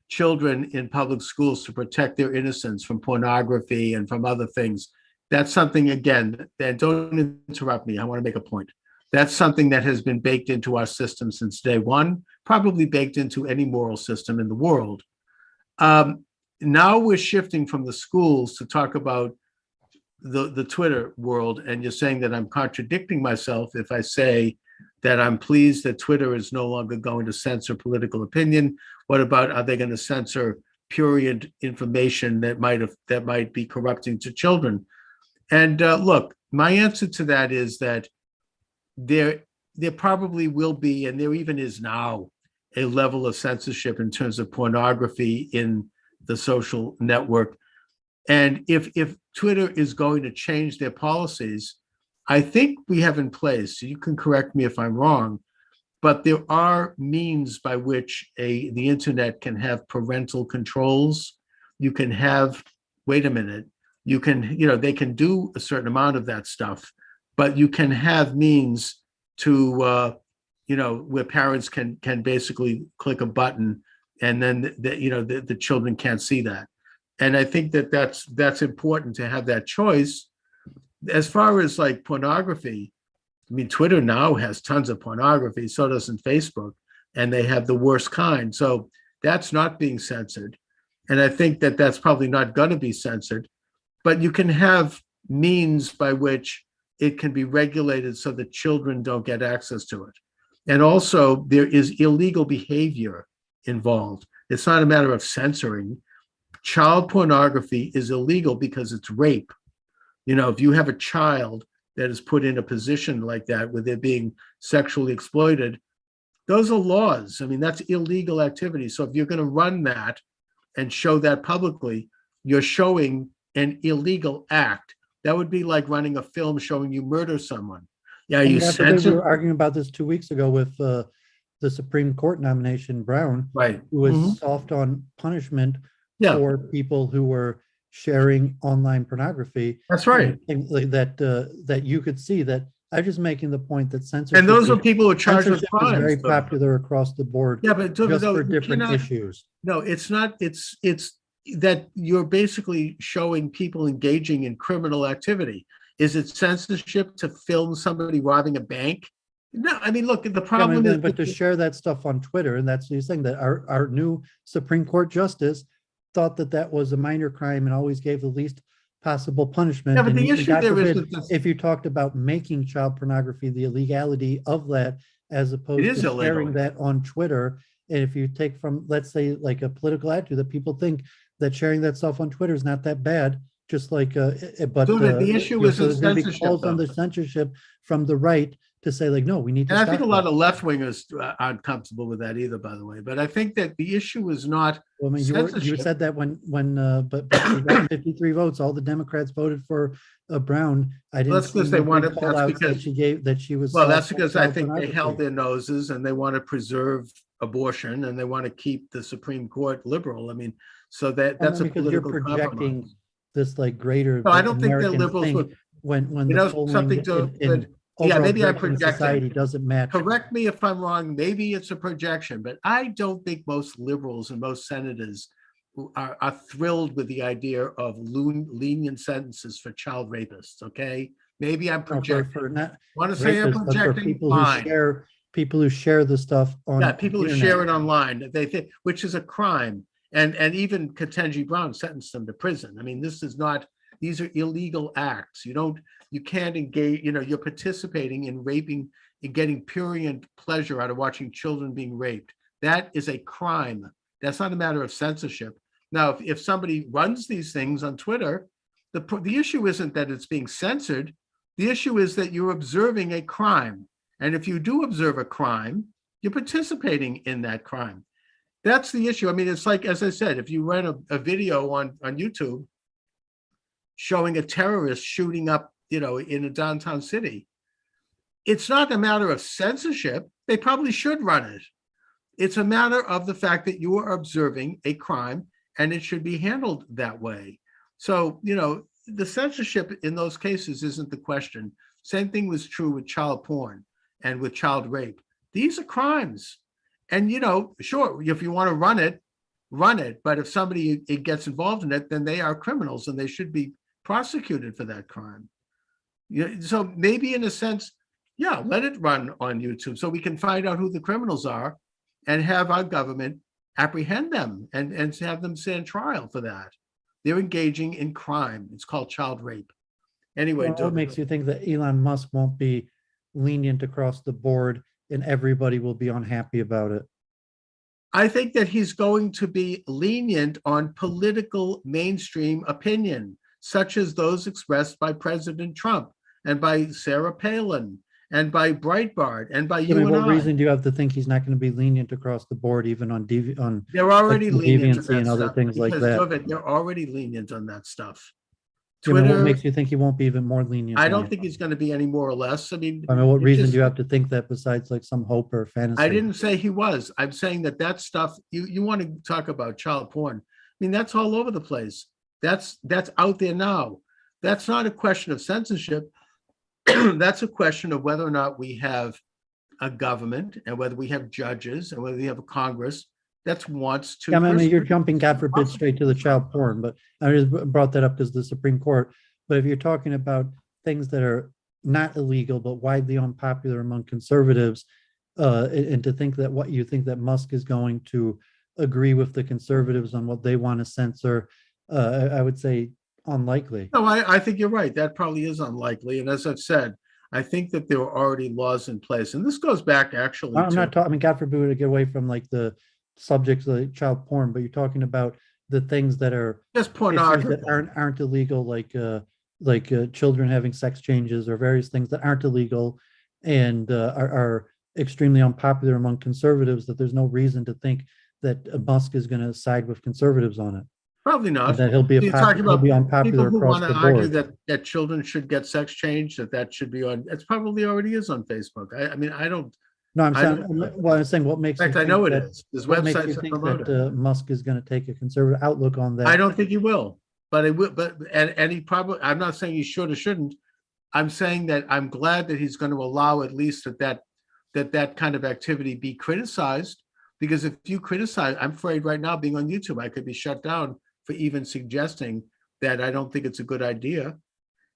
[SPEAKER 1] children in public schools to protect their innocence from pornography and from other things. That's something, again, and don't interrupt me, I want to make a point. That's something that has been baked into our system since day one, probably baked into any moral system in the world. Now we're shifting from the schools to talk about the Twitter world, and you're saying that I'm contradicting myself if I say that I'm pleased that Twitter is no longer going to censor political opinion. What about, are they going to censor prurient information that might be corrupting to children? And look, my answer to that is that there probably will be, and there even is now, a level of censorship in terms of pornography in the social network. And if Twitter is going to change their policies, I think we have in place, you can correct me if I'm wrong, but there are means by which the internet can have parental controls. You can have, wait a minute, you can, they can do a certain amount of that stuff, but you can have means to, where parents can basically click a button, and then the children can't see that. And I think that's important to have that choice. As far as like pornography, I mean, Twitter now has tons of pornography, so doesn't Facebook, and they have the worst kind. So that's not being censored. And I think that's probably not going to be censored, but you can have means by which it can be regulated so that children don't get access to it. And also there is illegal behavior involved. It's not a matter of censoring. Child pornography is illegal because it's rape. If you have a child that is put in a position like that where they're being sexually exploited, those are laws. I mean, that's illegal activity. So if you're going to run that and show that publicly, you're showing an illegal act. That would be like running a film showing you murder someone. Yeah, you
[SPEAKER 2] censor. We were arguing about this 2 weeks ago with the Supreme Court nomination Brown,
[SPEAKER 1] right?
[SPEAKER 2] Who was soft on punishment for people who were sharing online pornography.
[SPEAKER 1] That's right.
[SPEAKER 2] And like that you could see that. I'm just making the point that censorship.
[SPEAKER 1] And those are people who are charged with crimes.
[SPEAKER 2] Is very popular across the board.
[SPEAKER 1] Yeah, but
[SPEAKER 2] just for different issues.
[SPEAKER 1] No, it's not. It's that you're basically showing people engaging in criminal activity. Is it censorship to film somebody robbing a bank? No, I mean, look, the problem is.
[SPEAKER 2] But to share that stuff on Twitter, and that's the thing that our new Supreme Court justice thought that was a minor crime and always gave the least possible punishment.
[SPEAKER 1] Yeah, but the issue there is
[SPEAKER 2] if you talked about making child pornography, the illegality of that, as opposed to sharing that on Twitter. And if you take from, let's say, like a political attitude that people think that sharing that stuff on Twitter is not that bad, just like, but
[SPEAKER 1] the issue is censorship.
[SPEAKER 2] Calls on the censorship from the right to say, like, no, we need to.
[SPEAKER 1] And I think a lot of left wingers aren't comfortable with that either, by the way. But I think that the issue is not.
[SPEAKER 2] Well, I mean, you said that when but she got 53 votes, all the Democrats voted for Brown. I didn't.
[SPEAKER 1] That's because they wanted.
[SPEAKER 2] That's because she gave that she was.
[SPEAKER 1] Well, that's because I think they held their noses and they want to preserve abortion and they want to keep the Supreme Court liberal. I mean, so that's a political.
[SPEAKER 2] You're projecting compromise. This like greater.
[SPEAKER 1] No, I don't think the liberals would.
[SPEAKER 2] When the
[SPEAKER 1] something to. Maybe I project.
[SPEAKER 2] Society doesn't match.
[SPEAKER 1] Correct me if I'm wrong. Maybe it's a projection, but I don't think most liberals and most senators are thrilled with the idea of lenient sentences for child rapists. Okay, maybe I'm projecting. Want to say I'm projecting?
[SPEAKER 2] People who share the stuff on.
[SPEAKER 1] People who share it online. They think, which is a crime, and even Ketanji Brown sentenced them to prison. I mean, this is not. These are illegal acts. You can't engage, you're participating in raping and getting prurient pleasure out of watching children being raped. That is a crime. That's not a matter of censorship. Now, if somebody runs these things on Twitter, the issue isn't that it's being censored. The issue is that you're observing a crime. And if you do observe a crime, you're participating in that crime. That's the issue. I mean, it's like, as I said, if you run a video on YouTube, showing a terrorist shooting up, in a downtown city. It's not a matter of censorship. They probably should run it. It's a matter of the fact that you are observing a crime and it should be handled that way. So, the censorship in those cases isn't the question. Same thing was true with child porn and with child rape. These are crimes. And, sure, if you want to run it. But if somebody gets involved in it, then they are criminals and they should be prosecuted for that crime. So maybe in a sense, let it run on YouTube so we can find out who the criminals are and have our government apprehend them and have them stand trial for that. They're engaging in crime. It's called child rape. Anyway,
[SPEAKER 2] what makes you think that Elon Musk won't be lenient across the board and everybody will be unhappy about it?
[SPEAKER 1] I think that he's going to be lenient on political mainstream opinion, such as those expressed by President Trump and by Sarah Palin and by Breitbart and by you and I.
[SPEAKER 2] What reason do you have to think he's not going to be lenient across the board, even on
[SPEAKER 1] they're already lenient
[SPEAKER 2] deviancy and other things like that?
[SPEAKER 1] They're already lenient on that stuff.
[SPEAKER 2] I mean, what
[SPEAKER 1] Twitter,
[SPEAKER 2] makes you think he won't be even more lenient?
[SPEAKER 1] I
[SPEAKER 2] on
[SPEAKER 1] don't
[SPEAKER 2] it?
[SPEAKER 1] think he's going to be any more or less. I mean,
[SPEAKER 2] I mean, what
[SPEAKER 1] it
[SPEAKER 2] reason
[SPEAKER 1] just-
[SPEAKER 2] do you have to think that besides like some hope or fantasy?
[SPEAKER 1] I didn't say he was. I'm saying that stuff, you want to talk about child porn. I mean, that's all over the place. That's out there now. That's not a question of censorship. That's a question of whether or not we have a government and whether we have judges and whether we have a Congress that wants to.
[SPEAKER 2] Yeah, I mean, you're jumping, God forbid, straight to the child porn, but I just brought that up because the Supreme Court. But if you're talking about things that are not illegal but widely unpopular among conservatives, and to think that what you think that Musk is going to agree with the conservatives on what they want to censor, I would say unlikely.
[SPEAKER 1] No, I think you're right. That probably is unlikely. And as I've said, I think that there are already laws in place. And this goes back actually
[SPEAKER 2] I'm
[SPEAKER 1] to,
[SPEAKER 2] not talking, I mean, God forbid to get away from like the subjects of like child porn, but you're talking about the things that are
[SPEAKER 1] just
[SPEAKER 2] issues
[SPEAKER 1] pornography.
[SPEAKER 2] that aren't illegal, like children having sex changes or various things that aren't illegal and are extremely unpopular among conservatives, that there's no reason to think that Musk is going to side with conservatives on it.
[SPEAKER 1] Probably not.
[SPEAKER 2] And that he'll be
[SPEAKER 1] You're talking about
[SPEAKER 2] unpopular
[SPEAKER 1] people who
[SPEAKER 2] across
[SPEAKER 1] want
[SPEAKER 2] the
[SPEAKER 1] to argue
[SPEAKER 2] board.
[SPEAKER 1] that children should get sex change, that should be on, it's probably already is on Facebook. I mean, I don't,
[SPEAKER 2] No, I'm
[SPEAKER 1] I
[SPEAKER 2] saying,
[SPEAKER 1] don't-
[SPEAKER 2] well, I'm saying what makes
[SPEAKER 1] in
[SPEAKER 2] you
[SPEAKER 1] fact, I
[SPEAKER 2] think
[SPEAKER 1] know it
[SPEAKER 2] that,
[SPEAKER 1] is. There's
[SPEAKER 2] what makes you
[SPEAKER 1] websites that
[SPEAKER 2] think
[SPEAKER 1] promote
[SPEAKER 2] that
[SPEAKER 1] it.
[SPEAKER 2] Musk is going to take a conservative outlook on that?
[SPEAKER 1] I don't think he will, but it will, and he probably, I'm not saying he should or shouldn't. I'm saying that I'm glad that he's going to allow at least that kind of activity be criticized, because if you criticize, I'm afraid right now being on YouTube, I could be shut down for even suggesting that I don't think it's a good idea.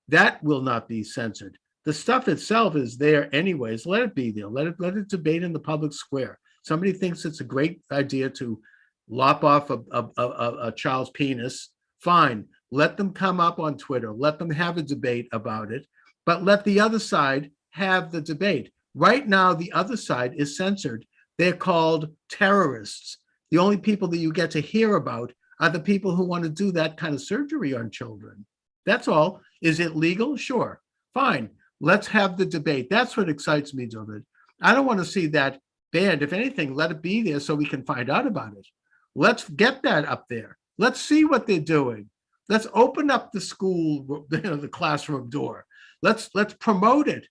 [SPEAKER 1] That will not be censored. The stuff itself is there anyways. Let it be there. Let it debate in the public square. Somebody thinks it's a great idea to lop off a child's penis. Fine. Let them come up on Twitter. Let them have a debate about it, but let the other side have the debate. Right now, the other side is censored. They're called terrorists. The only people that you get to hear about are the people who want to do that kind of surgery on children. That's all. Is it legal? Sure. Fine. Let's have the debate. That's what excites me, David. I don't want to see that banned. If anything, let it be there so we can find out about it. Let's get that up there. Let's see what they're doing. Let's open up the school, the classroom door. Let's promote it,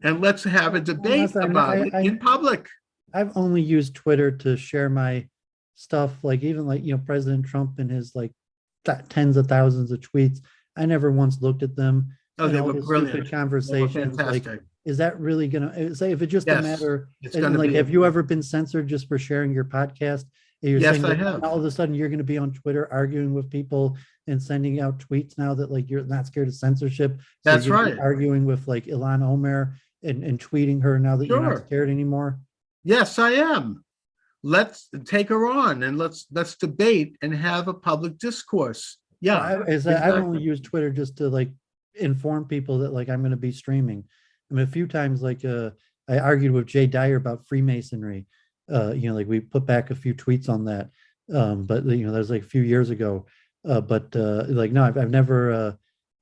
[SPEAKER 1] and let's have a debate about it in public.
[SPEAKER 2] I've only used Twitter to share my stuff, like even like, President Trump and his like tens of thousands of tweets. I never once looked at them.
[SPEAKER 1] Oh, they were brilliant.
[SPEAKER 2] Conversations. Like, is that really gonna say if it's just a matter?
[SPEAKER 1] And
[SPEAKER 2] like, have you ever been censored just for sharing your podcast? You're
[SPEAKER 1] yes,
[SPEAKER 2] saying
[SPEAKER 1] I have.
[SPEAKER 2] all of a sudden you're going to be on Twitter arguing with people and sending out tweets now that like you're not scared of censorship. So
[SPEAKER 1] that's right.
[SPEAKER 2] Arguing with like Ilhan Omar and tweeting her now that you're not scared anymore.
[SPEAKER 1] Yes, I am. Let's take her on and let's debate and have a public discourse. Yeah,
[SPEAKER 2] I've only used Twitter just to like inform people that like I'm going to be streaming. I mean, a few times like I argued with Jay Dyer about Freemasonry. Like we put back a few tweets on that, but that was like a few years ago. But like no, I've never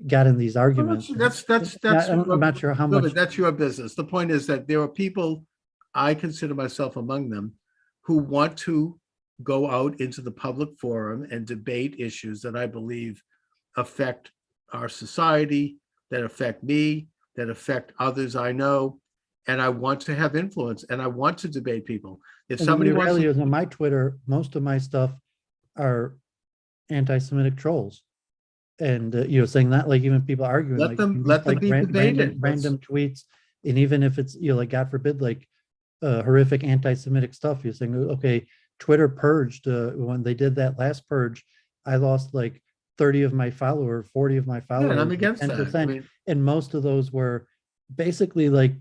[SPEAKER 2] got in these arguments.
[SPEAKER 1] I'm
[SPEAKER 2] not sure how much.
[SPEAKER 1] That's your business. The point is that there are people, I consider myself among them, who want to go out into the public forum and debate issues that I believe affect our society, that affect me, that affect others I know, and I want to have influence and I want to debate people. If somebody wants to,
[SPEAKER 2] on my Twitter, most of my stuff are anti-Semitic trolls, and saying that like even people arguing,
[SPEAKER 1] let them be debated,
[SPEAKER 2] random tweets, and even if it's like God forbid like horrific anti-Semitic stuff, you're saying okay, Twitter purged when they did that last purge. I lost like 30 of my followers, 40 of my followers.
[SPEAKER 1] Yeah, and I'm against 10%, that. I mean,
[SPEAKER 2] and most of those were basically like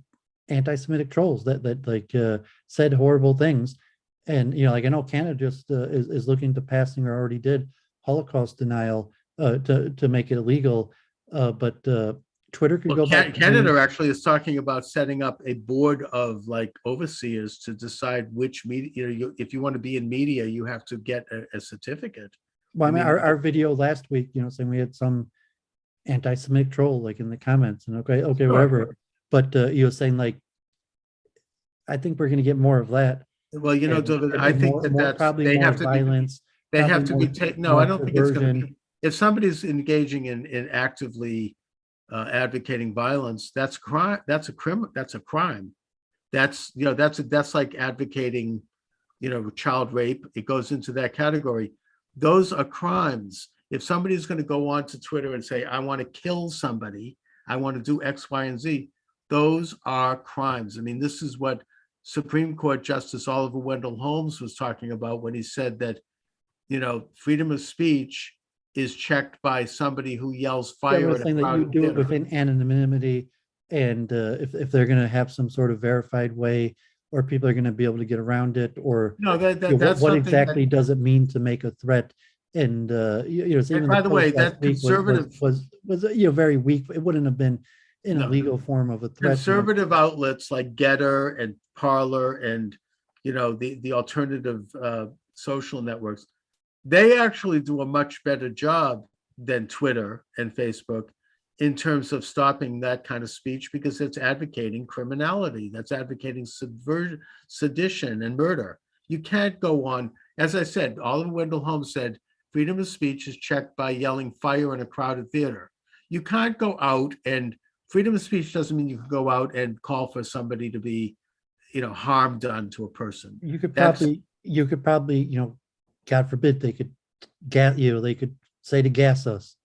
[SPEAKER 2] anti-Semitic trolls that like said horrible things. And like I know Canada just is looking to passing or already did Holocaust denial to make it illegal. But Twitter could go back.
[SPEAKER 1] Canada actually is talking about setting up a board of like overseers to decide which media, if you want to be in media, you have to get a certificate.
[SPEAKER 2] Well, I mean, our video last week, saying we had some anti-Semitic troll like in the comments, and okay, sure, whatever. But saying like, I think we're going to get more of that.
[SPEAKER 1] Well, David, I think that's
[SPEAKER 2] probably
[SPEAKER 1] they
[SPEAKER 2] more
[SPEAKER 1] have to
[SPEAKER 2] violence.
[SPEAKER 1] They have to be taken. No, I don't think it's going to be. if somebody's engaging in actively advocating violence, that's crime. That's a crime. That's a crime. That's like advocating, child rape. It goes into that category. Those are crimes. If somebody's going to go on to Twitter and say, I want to kill somebody, I want to do X, Y, and Z, those are crimes. I mean, this is what Supreme Court Justice Oliver Wendell Holmes was talking about when he said that, freedom of speech is checked by somebody who yells fire at a
[SPEAKER 2] Saying that you
[SPEAKER 1] crowded
[SPEAKER 2] do it
[SPEAKER 1] theater.
[SPEAKER 2] within anonymity, and if they're going to have some sort of verified way, or people are going to be able to get around it, or
[SPEAKER 1] No,
[SPEAKER 2] you know,
[SPEAKER 1] that's
[SPEAKER 2] what
[SPEAKER 1] something
[SPEAKER 2] exactly does it mean to make a threat? And even
[SPEAKER 1] by the way,
[SPEAKER 2] post last
[SPEAKER 1] that
[SPEAKER 2] week
[SPEAKER 1] conservative,
[SPEAKER 2] was very weak. It wouldn't have been in a
[SPEAKER 1] no,
[SPEAKER 2] legal form of a threat.
[SPEAKER 1] conservative outlets like Getter and Parler and, the alternative social networks, they actually do a much better job than Twitter and Facebook in terms of stopping that kind of speech, because it's advocating criminality. That's advocating subversion, sedition, and murder. You can't go on. As I said, Oliver Wendell Holmes said, freedom of speech is checked by yelling fire in a crowded theater. You can't go out, and freedom of speech doesn't mean you can go out and call for somebody to be, harm done to a person.
[SPEAKER 2] You could probably, God forbid, they could they could say to gas us,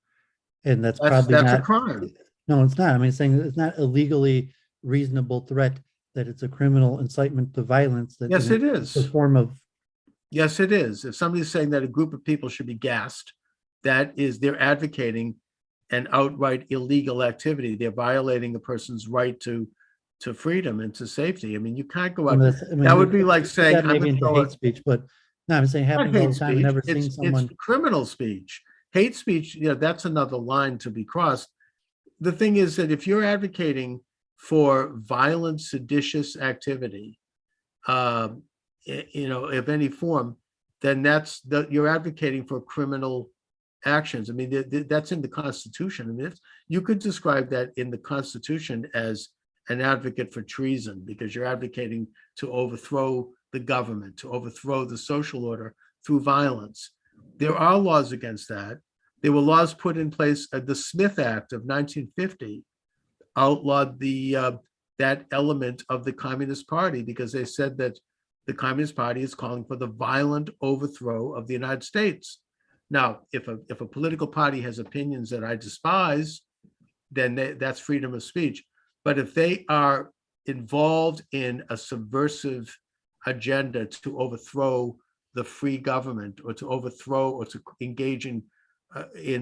[SPEAKER 2] and that's probably
[SPEAKER 1] that's
[SPEAKER 2] not
[SPEAKER 1] a crime.
[SPEAKER 2] No, it's not. I mean, saying that it's not a legally reasonable threat, that it's a criminal incitement to violence. That
[SPEAKER 1] Yes, it is.
[SPEAKER 2] a form of.
[SPEAKER 1] Yes, it is. If somebody's saying that a group of people should be gassed, they're advocating an outright illegal activity. They're violating a person's right to freedom and to safety. I mean, you can't go out. That would be like saying, I'm
[SPEAKER 2] maybe
[SPEAKER 1] going
[SPEAKER 2] into hate speech, but no, I'm saying happens all the time. I've never seen someone.
[SPEAKER 1] It's criminal speech. Hate speech, that's another line to be crossed. The thing is that if you're advocating for violent, seditious activity, of any form, then you're advocating for criminal actions. I mean, that's in the Constitution. I mean, you could describe that in the Constitution as an advocate for treason, because you're advocating to overthrow the government, to overthrow the social order through violence. There are laws against that. There were laws put in place. The Smith Act of 1950 outlawed that element of the Communist Party, because they said that the Communist Party is calling for the violent overthrow of the United States. Now, if a political party has opinions that I despise, then that's freedom of speech. But if they are involved in a subversive agenda to overthrow the free government, or to overthrow, or to engage in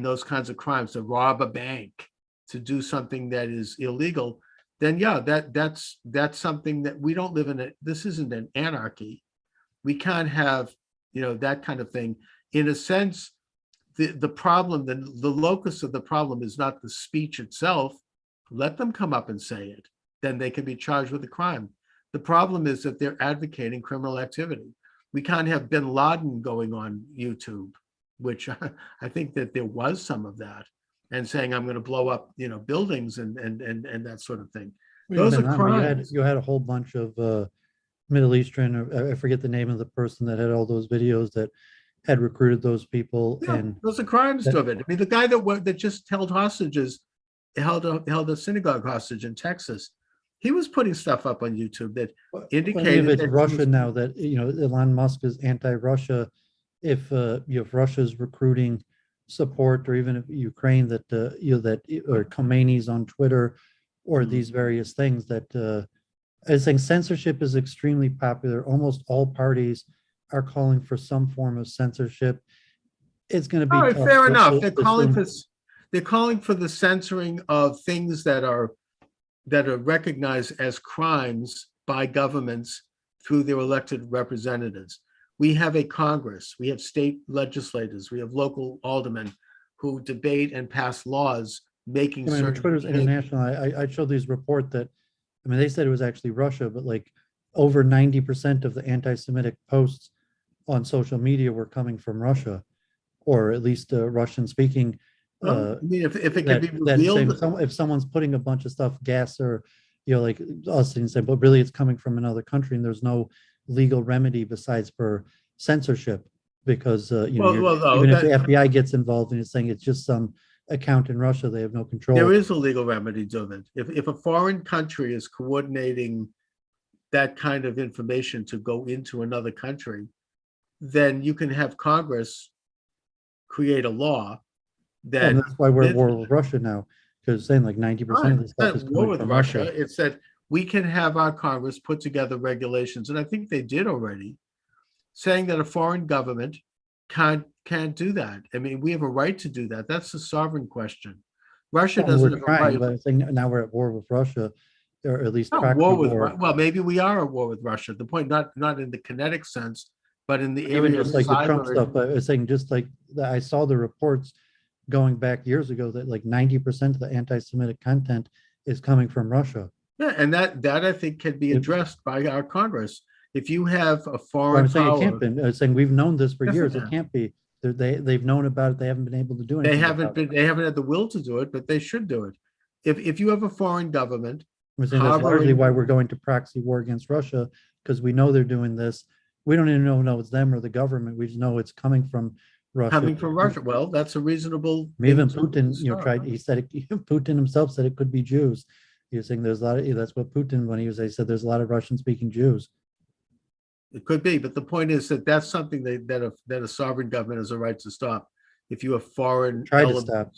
[SPEAKER 1] those kinds of crimes, to rob a bank, to do something that is illegal, then that's something that we don't live in. This isn't an anarchy. We can't have, that kind of thing. In a sense, the problem, the locus of the problem is not the speech itself. Let them come up and say it. Then they can be charged with a crime. The problem is that they're advocating criminal activity. We can't have bin Laden going on YouTube, which I think that there was some of that, and saying, I'm going to blow up, buildings and that sort of thing. Those are crimes.
[SPEAKER 2] You had a whole bunch of Middle Eastern, or I forget the name of the person that had all those videos that had recruited those people.
[SPEAKER 1] Yeah,
[SPEAKER 2] and
[SPEAKER 1] those are crimes of it. I mean, the guy that just held hostages, held a synagogue hostage in Texas, he was putting stuff up on YouTube that indicated
[SPEAKER 2] it's Russia now that, Elon Musk is anti-Russia. If Russia's recruiting support, or even if Ukraine, that or Khomeini's on Twitter, or these various things, that I was saying censorship is extremely popular. Almost all parties are calling for some form of censorship. It's going to be
[SPEAKER 1] fair enough. They're calling for the censoring of things that are recognized as crimes by governments through their elected representatives. We have a Congress, we have state legislators, we have local aldermen who debate and pass laws making certain.
[SPEAKER 2] Twitter's international. I showed these report that, they said it was actually Russia, but like over 90% of the anti-Semitic posts on social media were coming from Russia, or at least Russian speaking.
[SPEAKER 1] If it can be revealed,
[SPEAKER 2] if someone's putting a bunch of stuff, gas, or like us, and say, but really it's coming from another country, and there's no legal remedy besides for censorship. because
[SPEAKER 1] no,
[SPEAKER 2] even if the FBI gets involved and it's saying it's just some account in Russia, they have no control.
[SPEAKER 1] there is a legal remedy to it. If a foreign country is coordinating that kind of information to go into another country, then you can have Congress create a law that.
[SPEAKER 2] And that's why we're at war with Russia now, because saying like 90% of the
[SPEAKER 1] It's
[SPEAKER 2] stuff
[SPEAKER 1] not
[SPEAKER 2] is
[SPEAKER 1] war
[SPEAKER 2] coming
[SPEAKER 1] with
[SPEAKER 2] from
[SPEAKER 1] Russia.
[SPEAKER 2] Russia.
[SPEAKER 1] It's that we can have our Congress put together regulations, and I think they did already, saying that a foreign government can't do that. I mean, we have a right to do that. That's a sovereign question. Russia
[SPEAKER 2] Well,
[SPEAKER 1] doesn't
[SPEAKER 2] we're
[SPEAKER 1] have a
[SPEAKER 2] trying,
[SPEAKER 1] right.
[SPEAKER 2] but I think now we're at war with Russia, or at least
[SPEAKER 1] Not
[SPEAKER 2] proxy
[SPEAKER 1] war with
[SPEAKER 2] war.
[SPEAKER 1] well, maybe we are at war with Russia. The point, not in the kinetic sense, but in the
[SPEAKER 2] Even
[SPEAKER 1] area of
[SPEAKER 2] just like the Trump
[SPEAKER 1] cyber.
[SPEAKER 2] stuff, but I was saying just like I saw the reports going back years ago that like 90% of the anti-Semitic content is coming from Russia.
[SPEAKER 1] Yeah, and that I think can be addressed by our Congress. If you have a
[SPEAKER 2] Well,
[SPEAKER 1] foreign
[SPEAKER 2] I'm saying it
[SPEAKER 1] power,
[SPEAKER 2] can't be. I'm saying we've known this for
[SPEAKER 1] Yes, it
[SPEAKER 2] years. It
[SPEAKER 1] can.
[SPEAKER 2] can't be. They've known about it. They haven't been able to do anything.
[SPEAKER 1] they haven't had the will to do it, but they should do it. If you have a foreign government,
[SPEAKER 2] I'm saying that's largely
[SPEAKER 1] harboring-
[SPEAKER 2] why we're going to proxy war against Russia, because we know they're doing this. We don't even know it's them or the government. We just know it's coming from Russia.
[SPEAKER 1] coming from Russia, well, that's a reasonable.
[SPEAKER 2] Even
[SPEAKER 1] thing to
[SPEAKER 2] Putin,
[SPEAKER 1] stop.
[SPEAKER 2] tried. He said Putin himself said it could be Jews. He was saying there's a lot of. That's what Putin when he said there's a lot of Russian-speaking Jews.
[SPEAKER 1] It could be, but the point is that that's something that a sovereign government has a right to stop. If you have foreign
[SPEAKER 2] Try to
[SPEAKER 1] elements,
[SPEAKER 2] stop.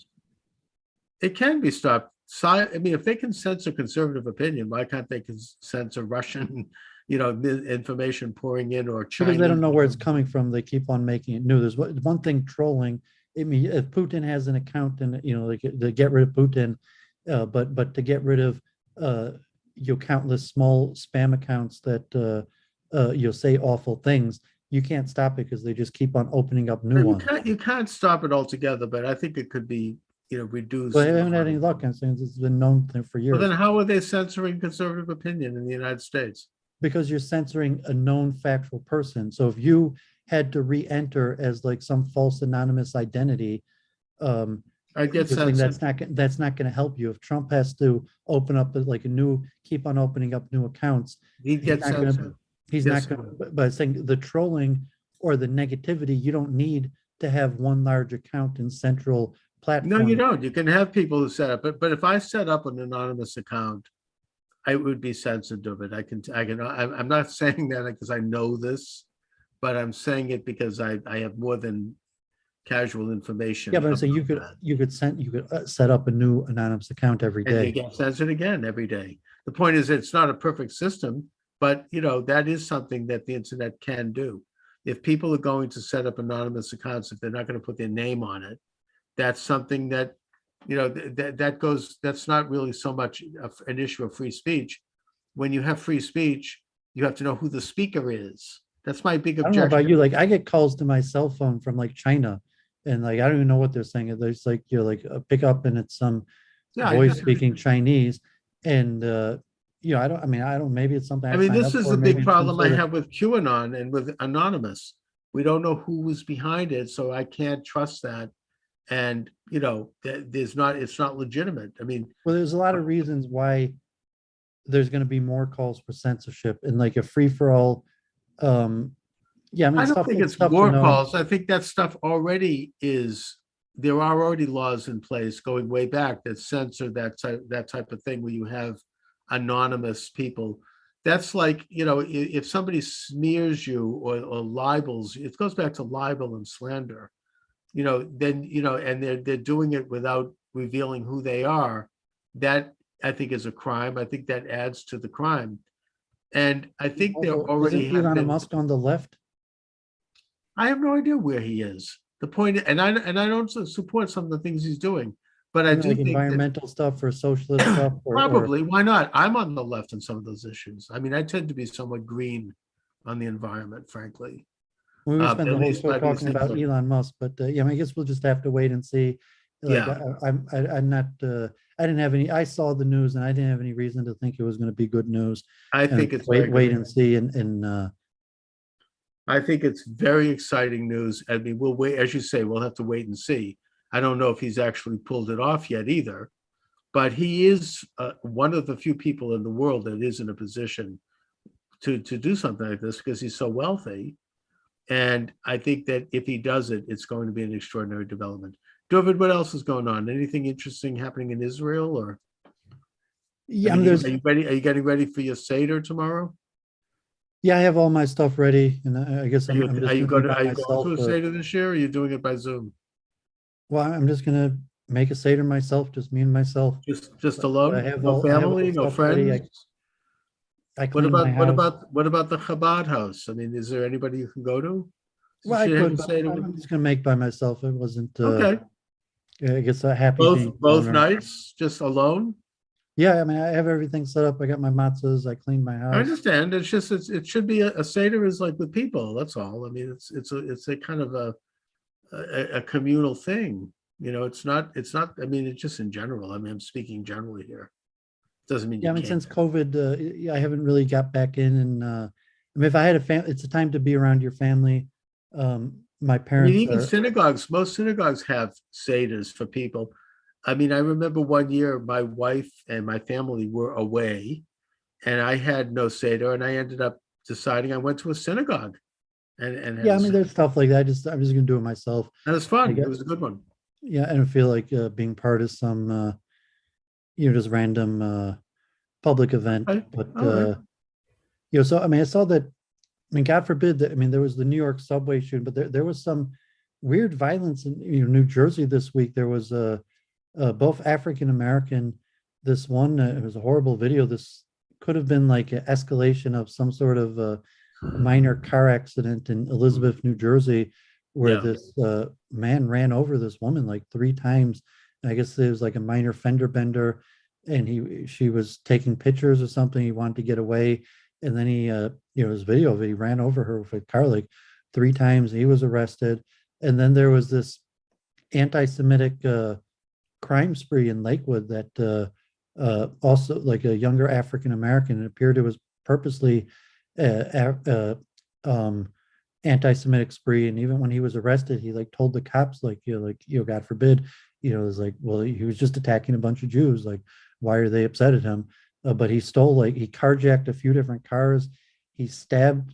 [SPEAKER 1] it can be stopped. I mean, if they can censor conservative opinion, why can't they censor Russian, information pouring in, or Chinese?
[SPEAKER 2] Because they don't know where it's coming from. They keep on making it new. There's one thing trolling. I mean, if Putin has an account and like to get rid of Putin, but to get rid of countless small spam accounts that say awful things, you can't stop it because they just keep on opening up new ones.
[SPEAKER 1] You can't stop it altogether, but I think it could be reduced.
[SPEAKER 2] But I haven't had any luck. I'm saying it's been known for years.
[SPEAKER 1] Well, then how are they censoring conservative opinion in the United States?
[SPEAKER 2] Because you're censoring a known factual person. So if you had to re-enter as like some false anonymous identity,
[SPEAKER 1] I get
[SPEAKER 2] you're saying
[SPEAKER 1] censored.
[SPEAKER 2] that's not going to help you. If Trump has to open up keep on opening up new accounts,
[SPEAKER 1] He'd get
[SPEAKER 2] not gonna-
[SPEAKER 1] censored.
[SPEAKER 2] he's
[SPEAKER 1] Yes.
[SPEAKER 2] not going to. But saying the trolling or the negativity, you don't need to have one large account in central platform.
[SPEAKER 1] No, you don't. You can have people who set up it, but if I set up an anonymous account, I would be sensitive of it. I'm not saying that because I know this, but I'm saying it because I have more than casual information.
[SPEAKER 2] Yeah, but I'm saying you
[SPEAKER 1] about
[SPEAKER 2] could
[SPEAKER 1] that.
[SPEAKER 2] set up a new anonymous account every
[SPEAKER 1] And you
[SPEAKER 2] day.
[SPEAKER 1] get censored again every day. The point is, it's not a perfect system, but that is something that the internet can do. If people are going to set up anonymous accounts, if they're not going to put their name on it, that's something that that's not really so much an issue of free speech. When you have free speech, you have to know who the speaker is. That's my big
[SPEAKER 2] I don't know
[SPEAKER 1] objection.
[SPEAKER 2] about you. Like I get calls to my cell phone from like China, and like I don't even know what they're saying. There's like a pickup and it's some voice speaking Chinese, and I don't. I mean, I don't. Maybe it's something.
[SPEAKER 1] I mean,
[SPEAKER 2] signed
[SPEAKER 1] this
[SPEAKER 2] up
[SPEAKER 1] is
[SPEAKER 2] for,
[SPEAKER 1] the
[SPEAKER 2] maybe
[SPEAKER 1] big
[SPEAKER 2] it's some
[SPEAKER 1] problem I
[SPEAKER 2] sort of-
[SPEAKER 1] have with QAnon and with Anonymous. We don't know who was behind it, so I can't trust that. And it's not legitimate. I mean,
[SPEAKER 2] Well, there's a lot of reasons why there's going to be more calls for censorship and like a free for all. Yeah, I mean,
[SPEAKER 1] I don't think it's war calls. I think that stuff already is. There are already laws in place going way back that censor that type of thing where you have anonymous people. That's like, if somebody smears you or libels, it goes back to libel and slander, then, and they're doing it without revealing who they are. That I think is a crime. I think that adds to the crime. And I think there
[SPEAKER 2] Also,
[SPEAKER 1] already
[SPEAKER 2] isn't
[SPEAKER 1] have
[SPEAKER 2] Elon
[SPEAKER 1] been.
[SPEAKER 2] Musk on the left?
[SPEAKER 1] I have no idea where he is. The point, and I don't support some of the things he's doing, but I do
[SPEAKER 2] Like
[SPEAKER 1] think that
[SPEAKER 2] environmental stuff or socialist stuff. Or
[SPEAKER 1] probably, why not? I'm on the left on some of those issues. I mean, I tend to be somewhat green on the environment, frankly.
[SPEAKER 2] we spent
[SPEAKER 1] at
[SPEAKER 2] the whole
[SPEAKER 1] least
[SPEAKER 2] show
[SPEAKER 1] by these
[SPEAKER 2] talking about
[SPEAKER 1] things.
[SPEAKER 2] Elon Musk, but yeah, I guess we'll just have to wait and see. Like,
[SPEAKER 1] Yeah.
[SPEAKER 2] I'm not. I didn't have any. I saw the news and I didn't have any reason to think it was going to be good news.
[SPEAKER 1] I think
[SPEAKER 2] And
[SPEAKER 1] it's
[SPEAKER 2] wait and see. And
[SPEAKER 1] I think it's very exciting news. I mean, we'll wait, as you say, we'll have to wait and see. I don't know if he's actually pulled it off yet either, but he is one of the few people in the world that is in a position to do something like this because he's so wealthy. And I think that if he does it, it's going to be an extraordinary development. David, what else is going on? Anything interesting happening in Israel, or
[SPEAKER 2] Yeah,
[SPEAKER 1] I
[SPEAKER 2] I mean,
[SPEAKER 1] mean,
[SPEAKER 2] there's
[SPEAKER 1] are you ready? Are you getting ready for your Seder tomorrow?
[SPEAKER 2] yeah, I have all my stuff ready, and I guess
[SPEAKER 1] Are you
[SPEAKER 2] I'm
[SPEAKER 1] are
[SPEAKER 2] just
[SPEAKER 1] you
[SPEAKER 2] gonna be
[SPEAKER 1] going to
[SPEAKER 2] by
[SPEAKER 1] are you going
[SPEAKER 2] myself.
[SPEAKER 1] to a Seder this year, or are you doing it by Zoom?
[SPEAKER 2] Well, I'm just gonna make a Seder myself, just me and myself.
[SPEAKER 1] Just
[SPEAKER 2] So
[SPEAKER 1] alone? No
[SPEAKER 2] I have all
[SPEAKER 1] family,
[SPEAKER 2] the
[SPEAKER 1] no
[SPEAKER 2] stuff ready.
[SPEAKER 1] friends?
[SPEAKER 2] I
[SPEAKER 1] What
[SPEAKER 2] cleaned my
[SPEAKER 1] about
[SPEAKER 2] house.
[SPEAKER 1] the Chabad house? I mean, is there anybody you can go to?
[SPEAKER 2] Well,
[SPEAKER 1] Since
[SPEAKER 2] I
[SPEAKER 1] you have
[SPEAKER 2] could,
[SPEAKER 1] a
[SPEAKER 2] but
[SPEAKER 1] Seder
[SPEAKER 2] I'm just gonna make by myself. It wasn't.
[SPEAKER 1] okay.
[SPEAKER 2] I guess happy being
[SPEAKER 1] Both
[SPEAKER 2] owner.
[SPEAKER 1] nights, just alone?
[SPEAKER 2] Yeah, I mean, I have everything set up. I got my matzahs. I cleaned my
[SPEAKER 1] I
[SPEAKER 2] house.
[SPEAKER 1] understand. It's just it should be a Seder is like with people. That's all. I mean, it's a kind of a communal thing. You know, it's not. I mean, it's just in general. I mean, I'm speaking generally here. Doesn't mean
[SPEAKER 2] Yeah,
[SPEAKER 1] you
[SPEAKER 2] I mean,
[SPEAKER 1] can't.
[SPEAKER 2] since COVID, yeah, I haven't really got back in. And I mean, if I had a family, it's a time to be around your family. My
[SPEAKER 1] I mean,
[SPEAKER 2] parents
[SPEAKER 1] even
[SPEAKER 2] are.
[SPEAKER 1] synagogues. Most synagogues have Seders for people. I mean, I remember one year my wife and my family were away, and I had no Seder, and I ended up deciding I went to a synagogue and had
[SPEAKER 2] Yeah,
[SPEAKER 1] a
[SPEAKER 2] I mean,
[SPEAKER 1] Seder.
[SPEAKER 2] there's stuff like that. I'm just gonna do it myself.
[SPEAKER 1] That was
[SPEAKER 2] I
[SPEAKER 1] fun. It
[SPEAKER 2] get.
[SPEAKER 1] was a good one.
[SPEAKER 2] Yeah, I don't feel like being part of some, just random public event.
[SPEAKER 1] Okay.
[SPEAKER 2] But
[SPEAKER 1] All right.
[SPEAKER 2] so I mean, I saw that. I mean, God forbid that. I mean, there was the New York subway shooting, but there was some weird violence in New Jersey this week. There was both African American. This one, it was a horrible video. This could have been like an escalation of some sort of minor car accident in Elizabeth, New Jersey, where
[SPEAKER 1] Yeah.
[SPEAKER 2] this man ran over this woman like 3 times. And I guess it was like a minor fender bender, and she was taking pictures or something. He wanted to get away, and then his video of it. He ran over her with a car like 3 times. He was arrested, and then there was this anti-Semitic crime spree in Lakewood that also like a younger African American. It appeared it was purposely uh, um, anti-Semitic spree, and even when he was arrested, he like told the cops like God forbid, it was like, well, he was just attacking a bunch of Jews. Like, why are they upset at him? But he he carjacked a few different cars. He stabbed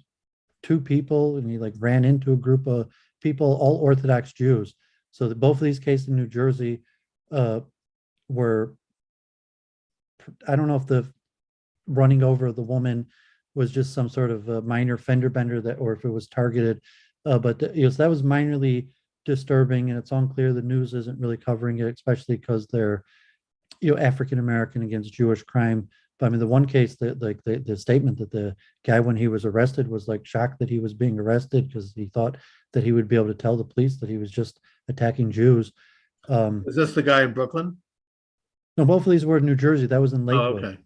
[SPEAKER 2] 2 people, and he like ran into a group of people, all Orthodox Jews. So both of these cases in New Jersey were, I don't know if the running over the woman was just some sort of a minor fender bender or if it was targeted. But so that was minorly disturbing, and it's unclear. The news isn't really covering it, especially because they're African American against Jewish crime. But I mean, the one case that like the statement that the guy, when he was arrested, was like shocked that he was being arrested because he thought that he would be able to tell the police that he was just attacking Jews.
[SPEAKER 1] Is this the guy in Brooklyn?
[SPEAKER 2] No, both of these were in New Jersey. That was in
[SPEAKER 1] Oh,
[SPEAKER 2] Lakewood.
[SPEAKER 1] okay.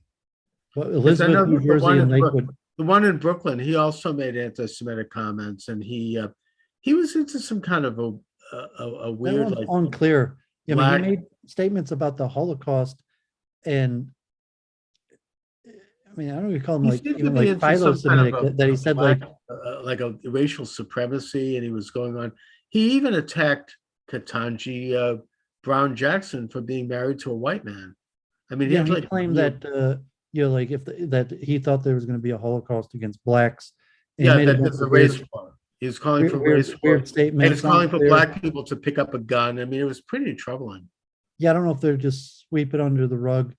[SPEAKER 2] Well,
[SPEAKER 1] Because I
[SPEAKER 2] Elizabeth,
[SPEAKER 1] know
[SPEAKER 2] New Jersey, and Lakewood.
[SPEAKER 1] The one in Brooklyn, he also made anti-Semitic comments, and he was into some kind of a
[SPEAKER 2] That
[SPEAKER 1] weird
[SPEAKER 2] one's
[SPEAKER 1] like
[SPEAKER 2] unclear. Yeah, I mean, he
[SPEAKER 1] black.
[SPEAKER 2] made statements about the Holocaust, and I mean, I don't even call him
[SPEAKER 1] He
[SPEAKER 2] like
[SPEAKER 1] seemed to
[SPEAKER 2] even
[SPEAKER 1] be
[SPEAKER 2] like
[SPEAKER 1] into some kind of
[SPEAKER 2] philo-Semitic that he said
[SPEAKER 1] black,
[SPEAKER 2] like,
[SPEAKER 1] like a racial supremacy, and he was going on. He even attacked Ketanji Brown Jackson for being married to a white man. I mean, he
[SPEAKER 2] yeah,
[SPEAKER 1] had
[SPEAKER 2] he
[SPEAKER 1] like
[SPEAKER 2] claimed that like if that he thought there was going to be a Holocaust against blacks, and he
[SPEAKER 1] yeah,
[SPEAKER 2] made a
[SPEAKER 1] that
[SPEAKER 2] bunch
[SPEAKER 1] there's a
[SPEAKER 2] of
[SPEAKER 1] race war. He was calling for race war,
[SPEAKER 2] weird
[SPEAKER 1] and he's
[SPEAKER 2] statements.
[SPEAKER 1] calling for
[SPEAKER 2] Unclear.
[SPEAKER 1] black people to pick up a gun. I mean, it was pretty troubling.
[SPEAKER 2] Yeah, I don't know if they're just sweep it under the rug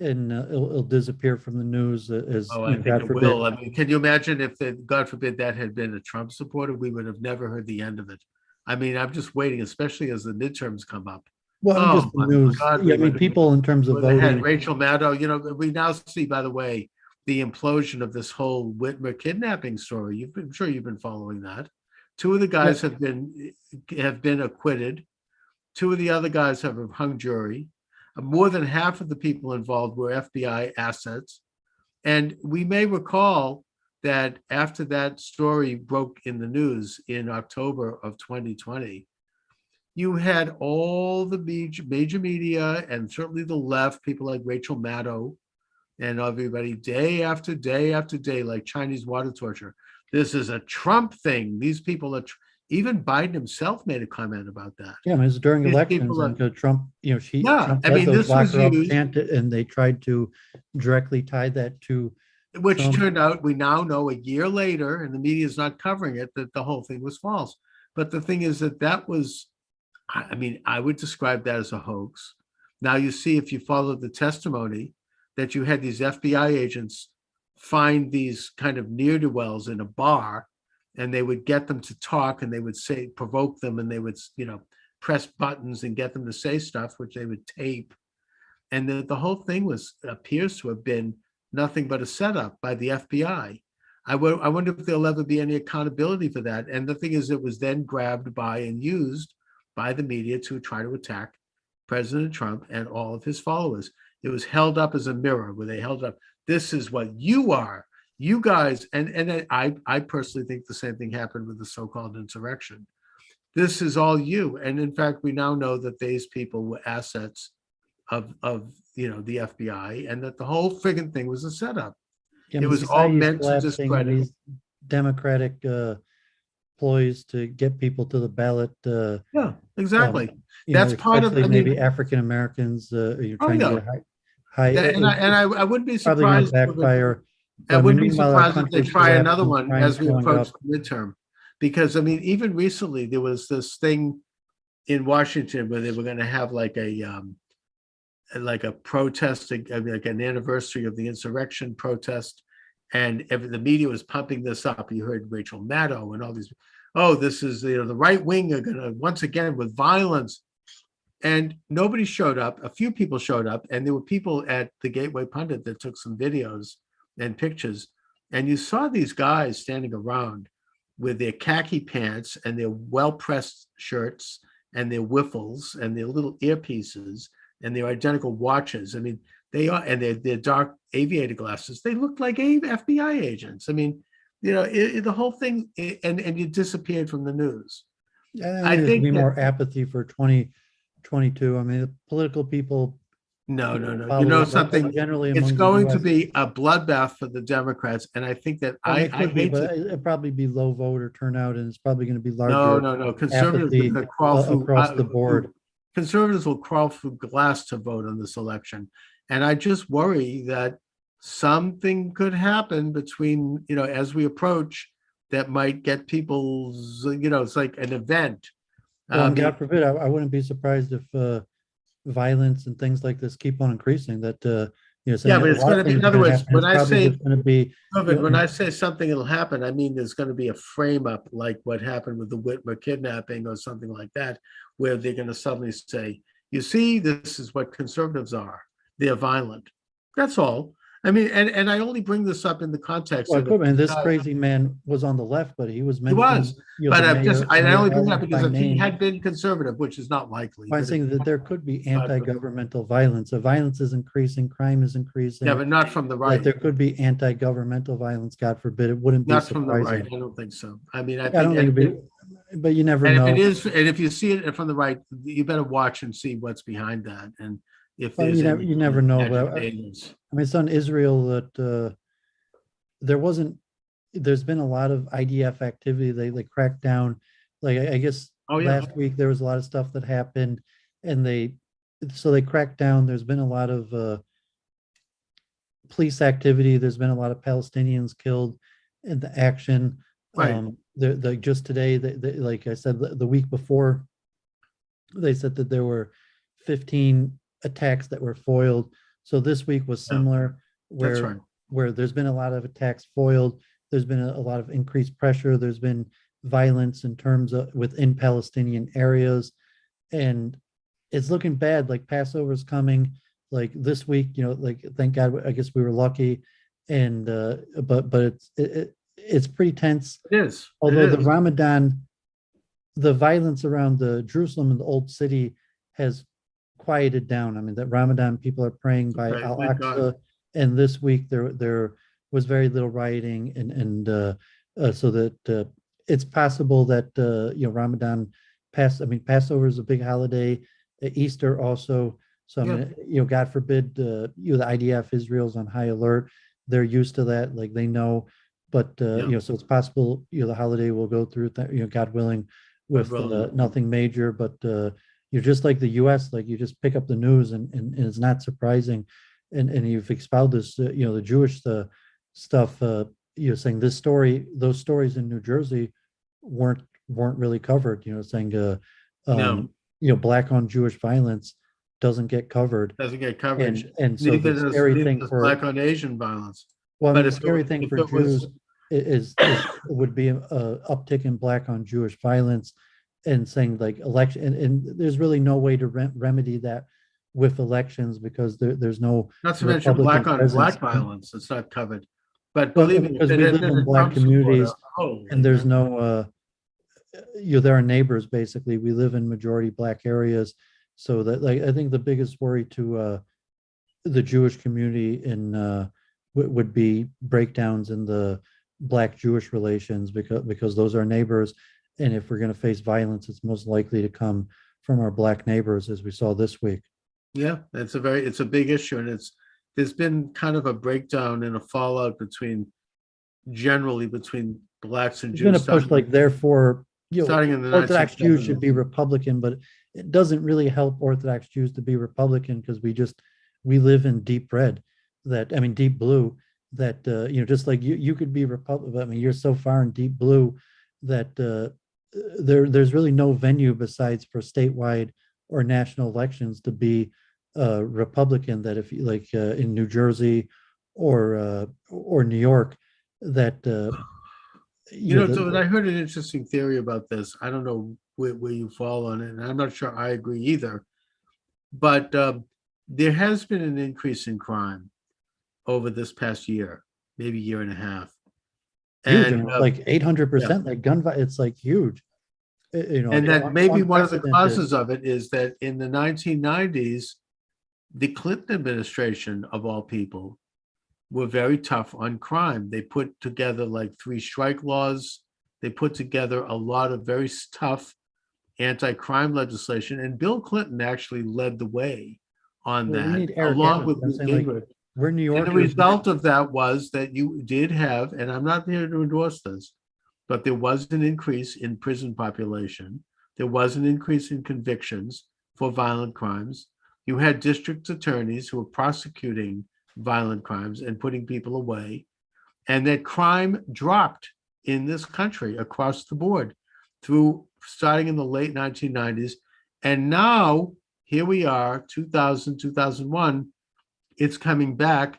[SPEAKER 2] and it'll disappear from the news as
[SPEAKER 1] Oh, I think
[SPEAKER 2] God
[SPEAKER 1] it
[SPEAKER 2] forbid.
[SPEAKER 1] will. I mean, can you imagine if God forbid, that had been a Trump supporter, we would have never heard the end of it. I mean, I'm just waiting, especially as the midterms come up.
[SPEAKER 2] Well, I mean,
[SPEAKER 1] Oh
[SPEAKER 2] just the
[SPEAKER 1] my
[SPEAKER 2] news.
[SPEAKER 1] God,
[SPEAKER 2] Yeah, I mean, people in terms of
[SPEAKER 1] would have had
[SPEAKER 2] voting.
[SPEAKER 1] Rachel Maddow. You know, we now see, by the way, the implosion of this whole Whitmer kidnapping story. I'm sure you've been following that. Two of the
[SPEAKER 2] Yeah,
[SPEAKER 1] guys have been acquitted. Two of the other guys have a hung jury. More than half of the people involved were FBI assets. And we may recall that after that story broke in the news in October of 2020, you had all the major media and certainly the left, people like Rachel Maddow and everybody, day after day after day, like Chinese water torture. This is a Trump thing. These people are, even Biden himself made a comment about that.
[SPEAKER 2] yeah, I mean, it's during
[SPEAKER 1] These
[SPEAKER 2] elections,
[SPEAKER 1] people are,
[SPEAKER 2] and Trump,
[SPEAKER 1] yeah,
[SPEAKER 2] Trump
[SPEAKER 1] I
[SPEAKER 2] led
[SPEAKER 1] mean,
[SPEAKER 2] those
[SPEAKER 1] this
[SPEAKER 2] lock
[SPEAKER 1] was
[SPEAKER 2] her up
[SPEAKER 1] used.
[SPEAKER 2] chant, and they tried to directly tie that to
[SPEAKER 1] which
[SPEAKER 2] So,
[SPEAKER 1] turned out, we now know a year later, and the media is not covering it, that the whole thing was false. But the thing is that was, I mean, I would describe that as a hoax. Now you see, if you follow the testimony, that you had these FBI agents find these kind of ne'er-do-wells in a bar, and they would get them to talk, and they would say, provoke them, and they would, press buttons and get them to say stuff, which they would tape. And the whole thing appears to have been nothing but a setup by the FBI. I wonder if there'll ever be any accountability for that. And the thing is, it was then grabbed by and used by the media to try to attack President Trump and all of his followers. It was held up as a mirror, where they held up, this is what you are, you guys. And I personally think the same thing happened with the so-called insurrection. This is all you. And in fact, we now know that these people were assets of the FBI, and that the whole friggin' thing was a setup.
[SPEAKER 2] yeah,
[SPEAKER 1] It was all
[SPEAKER 2] society is
[SPEAKER 1] meant to
[SPEAKER 2] collapsing, and
[SPEAKER 1] discredit.
[SPEAKER 2] these democratic ploys to get people to the ballot.
[SPEAKER 1] Yeah, exactly.
[SPEAKER 2] You know,
[SPEAKER 1] That's part of,
[SPEAKER 2] especially
[SPEAKER 1] I
[SPEAKER 2] maybe
[SPEAKER 1] mean,
[SPEAKER 2] African Americans. You're
[SPEAKER 1] oh,
[SPEAKER 2] trying to
[SPEAKER 1] yeah.
[SPEAKER 2] get high.
[SPEAKER 1] And I wouldn't be
[SPEAKER 2] Probably going to
[SPEAKER 1] surprised.
[SPEAKER 2] backfire.
[SPEAKER 1] I
[SPEAKER 2] So, I mean,
[SPEAKER 1] wouldn't be
[SPEAKER 2] meanwhile, our
[SPEAKER 1] surprised if they
[SPEAKER 2] country's
[SPEAKER 1] try another
[SPEAKER 2] collapsing,
[SPEAKER 1] one
[SPEAKER 2] crime's
[SPEAKER 1] as we
[SPEAKER 2] going
[SPEAKER 1] approach
[SPEAKER 2] up.
[SPEAKER 1] the midterm. Because, I mean, even recently, there was this thing in Washington where they were going to have like a protest, I mean, like an anniversary of the insurrection protest. And the media was pumping this up. You heard Rachel Maddow and all these, oh, this is, the right wing are going to, once again, with violence. And nobody showed up. A few people showed up, and there were people at the Gateway Pundit that took some videos and pictures. And you saw these guys standing around with their khaki pants and their well-pressed shirts and their whiffles and their little earpieces and their identical watches. I mean, they are, and their dark aviator glasses. They looked like FBI agents. I mean, the whole thing, and you disappeared from the news.
[SPEAKER 2] I think there's be more apathy for 2022. I mean, the political people.
[SPEAKER 1] No.
[SPEAKER 2] follow
[SPEAKER 1] You know
[SPEAKER 2] it, but
[SPEAKER 1] something?
[SPEAKER 2] generally
[SPEAKER 1] It's
[SPEAKER 2] among the
[SPEAKER 1] going to
[SPEAKER 2] US,
[SPEAKER 1] be a bloodbath for the Democrats, and I think that
[SPEAKER 2] well,
[SPEAKER 1] I
[SPEAKER 2] it could be,
[SPEAKER 1] hate
[SPEAKER 2] but
[SPEAKER 1] to.
[SPEAKER 2] it'll probably be low voter turnout, and it's probably going to be larger
[SPEAKER 1] No. Conservatives are
[SPEAKER 2] apathy
[SPEAKER 1] gonna crawl through
[SPEAKER 2] across the board.
[SPEAKER 1] Conservatives will crawl through glass to vote on this election, and I just worry that something could happen between, as we approach, that might get people's, it's like an event.
[SPEAKER 2] Well, and God forbid, I wouldn't be surprised if violence and things like this keep on increasing. That saying
[SPEAKER 1] Yeah,
[SPEAKER 2] that
[SPEAKER 1] but
[SPEAKER 2] a
[SPEAKER 1] it's
[SPEAKER 2] lot
[SPEAKER 1] going
[SPEAKER 2] of
[SPEAKER 1] to be,
[SPEAKER 2] things
[SPEAKER 1] in
[SPEAKER 2] are
[SPEAKER 1] other
[SPEAKER 2] gonna
[SPEAKER 1] words,
[SPEAKER 2] happen.
[SPEAKER 1] when
[SPEAKER 2] It's
[SPEAKER 1] I
[SPEAKER 2] probably
[SPEAKER 1] say,
[SPEAKER 2] just going to be,
[SPEAKER 1] when I say something will happen, I mean, there's going to be a frame up like what happened with the Whitmer kidnapping or something like that, where they're going to suddenly say, you see, this is what conservatives are. They're violent. That's all. I mean, and I only bring this up in the context
[SPEAKER 2] well,
[SPEAKER 1] of
[SPEAKER 2] equipment. This crazy man was on the left, but he was
[SPEAKER 1] he
[SPEAKER 2] mentioned.
[SPEAKER 1] was, but I
[SPEAKER 2] Mayor
[SPEAKER 1] only bring that
[SPEAKER 2] Allen
[SPEAKER 1] because
[SPEAKER 2] by
[SPEAKER 1] if he
[SPEAKER 2] name.
[SPEAKER 1] had been conservative, which is not likely.
[SPEAKER 2] I'm
[SPEAKER 1] but
[SPEAKER 2] saying that there could be anti-governmental violence. So violence is increasing, crime is increasing.
[SPEAKER 1] Yeah, but not from the
[SPEAKER 2] That
[SPEAKER 1] right.
[SPEAKER 2] there could be anti-governmental violence. God forbid, it wouldn't be
[SPEAKER 1] Not from the right.
[SPEAKER 2] surprising.
[SPEAKER 1] I don't think so. I mean,
[SPEAKER 2] I don't think it'd be, but you never
[SPEAKER 1] and
[SPEAKER 2] know.
[SPEAKER 1] if it is, and if you see it from the right, you better watch and see what's behind that. And if
[SPEAKER 2] Well,
[SPEAKER 1] there's
[SPEAKER 2] you never know. But
[SPEAKER 1] agitators.
[SPEAKER 2] I mean, it's on Israel that there's been a lot of IDF activity. They cracked down. Like, I guess last week there was a lot of stuff that happened, and they cracked down. There's been a lot of police activity. There's been a lot of Palestinians killed in the action.
[SPEAKER 1] Right.
[SPEAKER 2] Just today, like I said, the week before, they said that there were 15 attacks that were foiled. So this week was similar, where there's been a lot of attacks foiled. There's been a lot of increased pressure. There's been violence in terms of within Palestinian areas, and it's looking bad. Like Passover's coming, like this week, like thank God, I guess we were lucky, and but it's pretty tense.
[SPEAKER 1] It is.
[SPEAKER 2] Although the Ramadan, the violence around the Jerusalem and the old city has quieted down. I mean, that Ramadan people are praying by Al-Aqsa, and this week there was very little rioting, and so that it's possible that Ramadan Passover is a big holiday, Easter also. So I mean, God forbid, the IDF Israel's on high alert. They're used to that, like they know. But so it's possible the holiday will go through, God willing, with nothing major. But you're just like the U.S., like you just pick up the news and it's not surprising, and you've expelled this, the Jewish, the stuff, you know, saying those stories in New Jersey weren't really covered, you know, saying,
[SPEAKER 1] No,
[SPEAKER 2] you know, black on Jewish violence doesn't get covered.
[SPEAKER 1] doesn't get coverage.
[SPEAKER 2] And so
[SPEAKER 1] Neither
[SPEAKER 2] the
[SPEAKER 1] does
[SPEAKER 2] scary
[SPEAKER 1] neither
[SPEAKER 2] thing
[SPEAKER 1] does
[SPEAKER 2] for,
[SPEAKER 1] Black on Asian violence.
[SPEAKER 2] well, I mean,
[SPEAKER 1] But
[SPEAKER 2] the scary thing
[SPEAKER 1] if
[SPEAKER 2] for
[SPEAKER 1] it was,
[SPEAKER 2] Jews is would be a uptick in black on Jewish violence, and saying like election, and there's really no way to remedy that with elections, because there's no
[SPEAKER 1] not to mention
[SPEAKER 2] Republican
[SPEAKER 1] black on
[SPEAKER 2] presence.
[SPEAKER 1] black violence, it's not covered. But
[SPEAKER 2] Well,
[SPEAKER 1] believe
[SPEAKER 2] I
[SPEAKER 1] me,
[SPEAKER 2] mean,
[SPEAKER 1] if
[SPEAKER 2] because
[SPEAKER 1] it
[SPEAKER 2] we
[SPEAKER 1] had
[SPEAKER 2] live
[SPEAKER 1] been
[SPEAKER 2] in
[SPEAKER 1] a
[SPEAKER 2] black
[SPEAKER 1] Trump supporter,
[SPEAKER 2] communities, and
[SPEAKER 1] holy
[SPEAKER 2] there's
[SPEAKER 1] man.
[SPEAKER 2] no, you know, there are neighbors, basically. We live in majority black areas. So that, like, I think the biggest worry to the Jewish community in would be breakdowns in the black Jewish relations, because those are neighbors. And if we're going to face violence, it's most likely to come from our black neighbors, as we saw this week.
[SPEAKER 1] Yeah, it's a big issue, and there's been kind of a breakdown and a fallout generally between blacks and
[SPEAKER 2] There's been a
[SPEAKER 1] Jews
[SPEAKER 2] push, like, therefore, you know,
[SPEAKER 1] starting in the
[SPEAKER 2] Orthodox Jews should
[SPEAKER 1] 1970s.
[SPEAKER 2] be Republican, but it doesn't really help Orthodox Jews to be Republican, because we live in deep red, that, I mean, deep blue, that, you know, just like you could be Republican. I mean, you're so far in deep blue that there's really no venue besides for statewide or national elections to be Republican. That if you like, in New Jersey or New York, that
[SPEAKER 1] You
[SPEAKER 2] you know
[SPEAKER 1] know, David, I heard an interesting theory about this. I don't know where you fall on it, and I'm not sure I agree either. But there has been an increase in crime over this past year, maybe year and a half.
[SPEAKER 2] huge. I
[SPEAKER 1] And
[SPEAKER 2] mean, like
[SPEAKER 1] yeah,
[SPEAKER 2] 800%, like it's like huge. You know,
[SPEAKER 1] and that maybe one of the
[SPEAKER 2] unprecedented.
[SPEAKER 1] causes of it is that in the 1990s, the Clinton administration, of all people, were very tough on crime. They put together like 3 strike laws. They put together a lot of very tough anti-crime legislation, and Bill Clinton actually led the way on
[SPEAKER 2] Well, we
[SPEAKER 1] that,
[SPEAKER 2] need Eric
[SPEAKER 1] along
[SPEAKER 2] Adams.
[SPEAKER 1] with
[SPEAKER 2] I'm
[SPEAKER 1] Newt
[SPEAKER 2] saying, like,
[SPEAKER 1] Gingrich.
[SPEAKER 2] we're New
[SPEAKER 1] And the
[SPEAKER 2] Yorkers.
[SPEAKER 1] result of that was that you did have, and I'm not here to endorse this, but there was an increase in prison population. There was an increase in convictions for violent crimes. You had district attorneys who were prosecuting violent crimes and putting people away, and that crime dropped in this country across the board through starting in the late 1990s. And now here we are, 2000, 2001, it's coming back,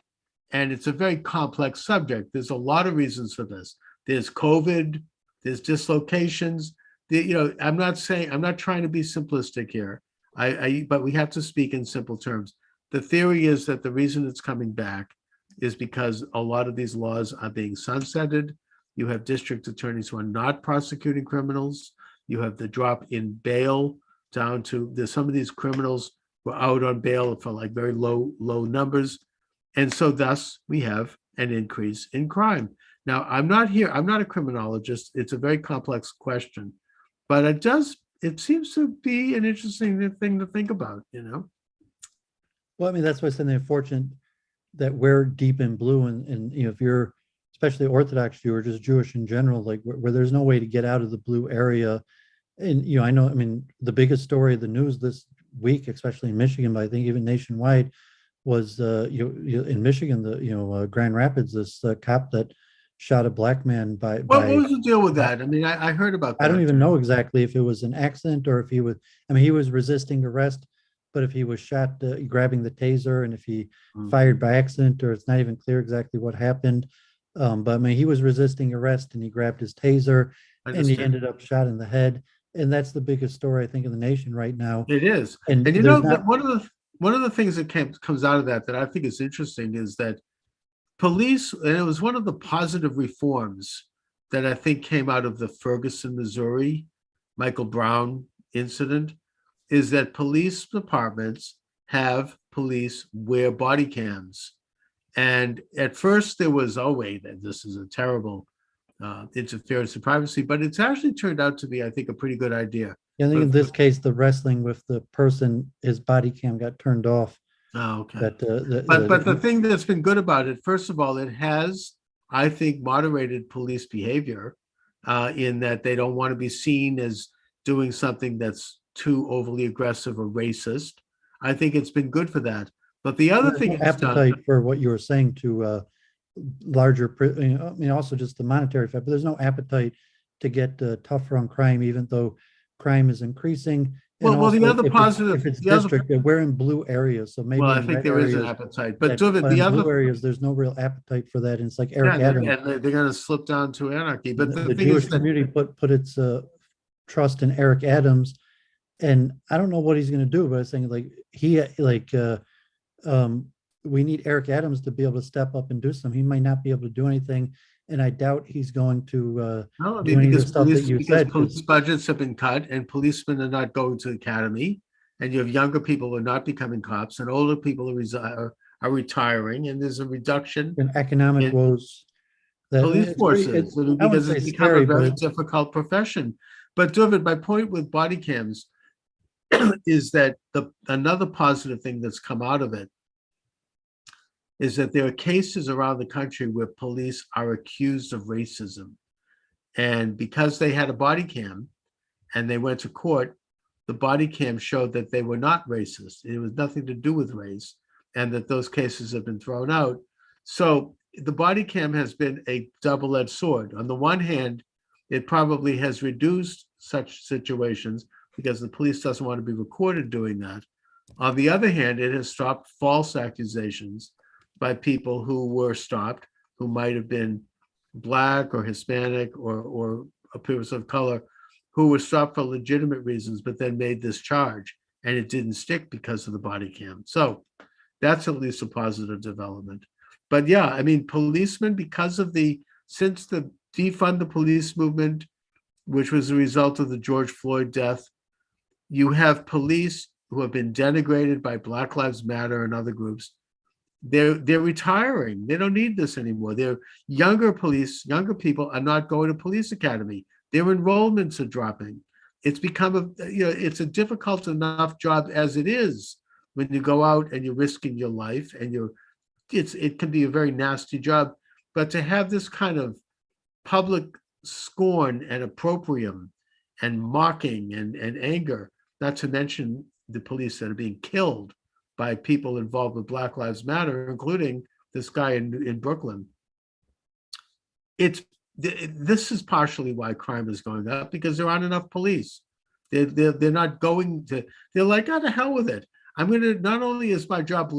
[SPEAKER 1] and it's a very complex subject. There's a lot of reasons for this. There's COVID, there's dislocations. You know, I'm not trying to be simplistic here. But we have to speak in simple terms. The theory is that the reason it's coming back is because a lot of these laws are being sunsetted. You have district attorneys who are not prosecuting criminals. You have the drop in bail down to some of these criminals were out on bail for like very low numbers. And so thus we have an increase in crime. Now, I'm not a criminologist. It's a very complex question, but it seems to be an interesting thing to think about, you know?
[SPEAKER 2] Well, I mean, that's why it's unfortunate that we're deep in blue, and you know, if you're especially Orthodox Jew or just Jewish in general, like where there's no way to get out of the blue area. And you know, I mean, the biggest story of the news this week, especially in Michigan, but I think even nationwide, was in Michigan, Grand Rapids, this cop that shot a black man
[SPEAKER 1] What was the deal with
[SPEAKER 2] by
[SPEAKER 1] that? I mean, I heard about that.
[SPEAKER 2] I don't even know exactly if it was an accident or if he was. I mean, he was resisting arrest, but if he was shot grabbing the taser, and if he fired by accident, or it's not even clear exactly what happened. But I mean, he was resisting arrest and he grabbed his taser, and he ended up shot in the head. And that's the biggest story, I think, in the nation right now.
[SPEAKER 1] It is.
[SPEAKER 2] And
[SPEAKER 1] you know,
[SPEAKER 2] not,
[SPEAKER 1] one of the things that comes out of that I think is interesting is that police, and it was one of the positive reforms that I think came out of the Ferguson, Missouri, Michael Brown incident, is that police departments have police wear body cams. And at first there was, oh wait, this is a terrible interference in privacy, but it's actually turned out to be, I think, a pretty good idea.
[SPEAKER 2] I think in this case, the wrestling with the person, his body cam got turned off.
[SPEAKER 1] Oh, okay.
[SPEAKER 2] But
[SPEAKER 1] the thing that's been good about it, first of all, it has, I think, moderated police behavior in that they don't want to be seen as doing something that's too overly aggressive or racist. I think it's been good for that. But the other thing it's
[SPEAKER 2] appetite
[SPEAKER 1] done,
[SPEAKER 2] for what you were saying to larger, I mean, also just the monetary effect, but there's no appetite to get tougher on crime, even though crime is increasing. And
[SPEAKER 1] Well, the
[SPEAKER 2] also,
[SPEAKER 1] other positive,
[SPEAKER 2] if it's
[SPEAKER 1] the other,
[SPEAKER 2] district, we're in blue areas, so
[SPEAKER 1] well,
[SPEAKER 2] maybe
[SPEAKER 1] I
[SPEAKER 2] in
[SPEAKER 1] think
[SPEAKER 2] red
[SPEAKER 1] there is an
[SPEAKER 2] areas,
[SPEAKER 1] appetite, but David,
[SPEAKER 2] but
[SPEAKER 1] the
[SPEAKER 2] in
[SPEAKER 1] other,
[SPEAKER 2] blue areas, there's no real appetite for that. And it's like
[SPEAKER 1] yeah,
[SPEAKER 2] Eric Adams,
[SPEAKER 1] and they're going to slip down to anarchy. But the
[SPEAKER 2] the
[SPEAKER 1] thing is
[SPEAKER 2] Jewish
[SPEAKER 1] that,
[SPEAKER 2] community put its trust in Eric Adams, and I don't know what he's going to do, but I think like um, we need Eric Adams to be able to step up and do something. He might not be able to do anything, and I doubt he's going to
[SPEAKER 1] no, I
[SPEAKER 2] do
[SPEAKER 1] mean,
[SPEAKER 2] any of the stuff that you
[SPEAKER 1] because
[SPEAKER 2] said.
[SPEAKER 1] police budgets have been cut and policemen are not going to the academy, and you have younger people who are not becoming cops, and older people are retiring, and there's a reduction
[SPEAKER 2] And economic
[SPEAKER 1] in
[SPEAKER 2] woes that
[SPEAKER 1] police
[SPEAKER 2] it's pretty,
[SPEAKER 1] forces
[SPEAKER 2] I wouldn't
[SPEAKER 1] because
[SPEAKER 2] say
[SPEAKER 1] it's become a
[SPEAKER 2] scary,
[SPEAKER 1] very
[SPEAKER 2] but
[SPEAKER 1] difficult profession. But David, my point with body cams is that another positive thing that's come out of it is that there are cases around the country where police are accused of racism. And because they had a body cam and they went to court, the body cam showed that they were not racist. It was nothing to do with race, and that those cases have been thrown out. So the body cam has been a double-edged sword. On the one hand, it probably has reduced such situations because the police doesn't want to be recorded doing that. On the other hand, it has stopped false accusations by people who were stopped, who might have been Black or Hispanic or a person of color, who were stopped for legitimate reasons, but then made this charge, and it didn't stick because of the body cam. So that's at least a positive development. But yeah, I mean, policemen, since the defund the police movement, which was a result of the George Floyd death, you have police who have been denigrated by Black Lives Matter and other groups. They're retiring. They don't need this anymore. They're younger people are not going to police academy. Their enrollments are dropping. It's become it's a difficult enough job as it is when you go out and you're risking your life and it can be a very nasty job. But to have this kind of public scorn and opprobrium and mocking and anger, not to mention the police that are being killed by people involved with Black Lives Matter, including this guy in Brooklyn. This is partially why crime is going up, because there aren't enough police. They're not going to, they're like, oh, to hell with it. I'm going to, not only is my job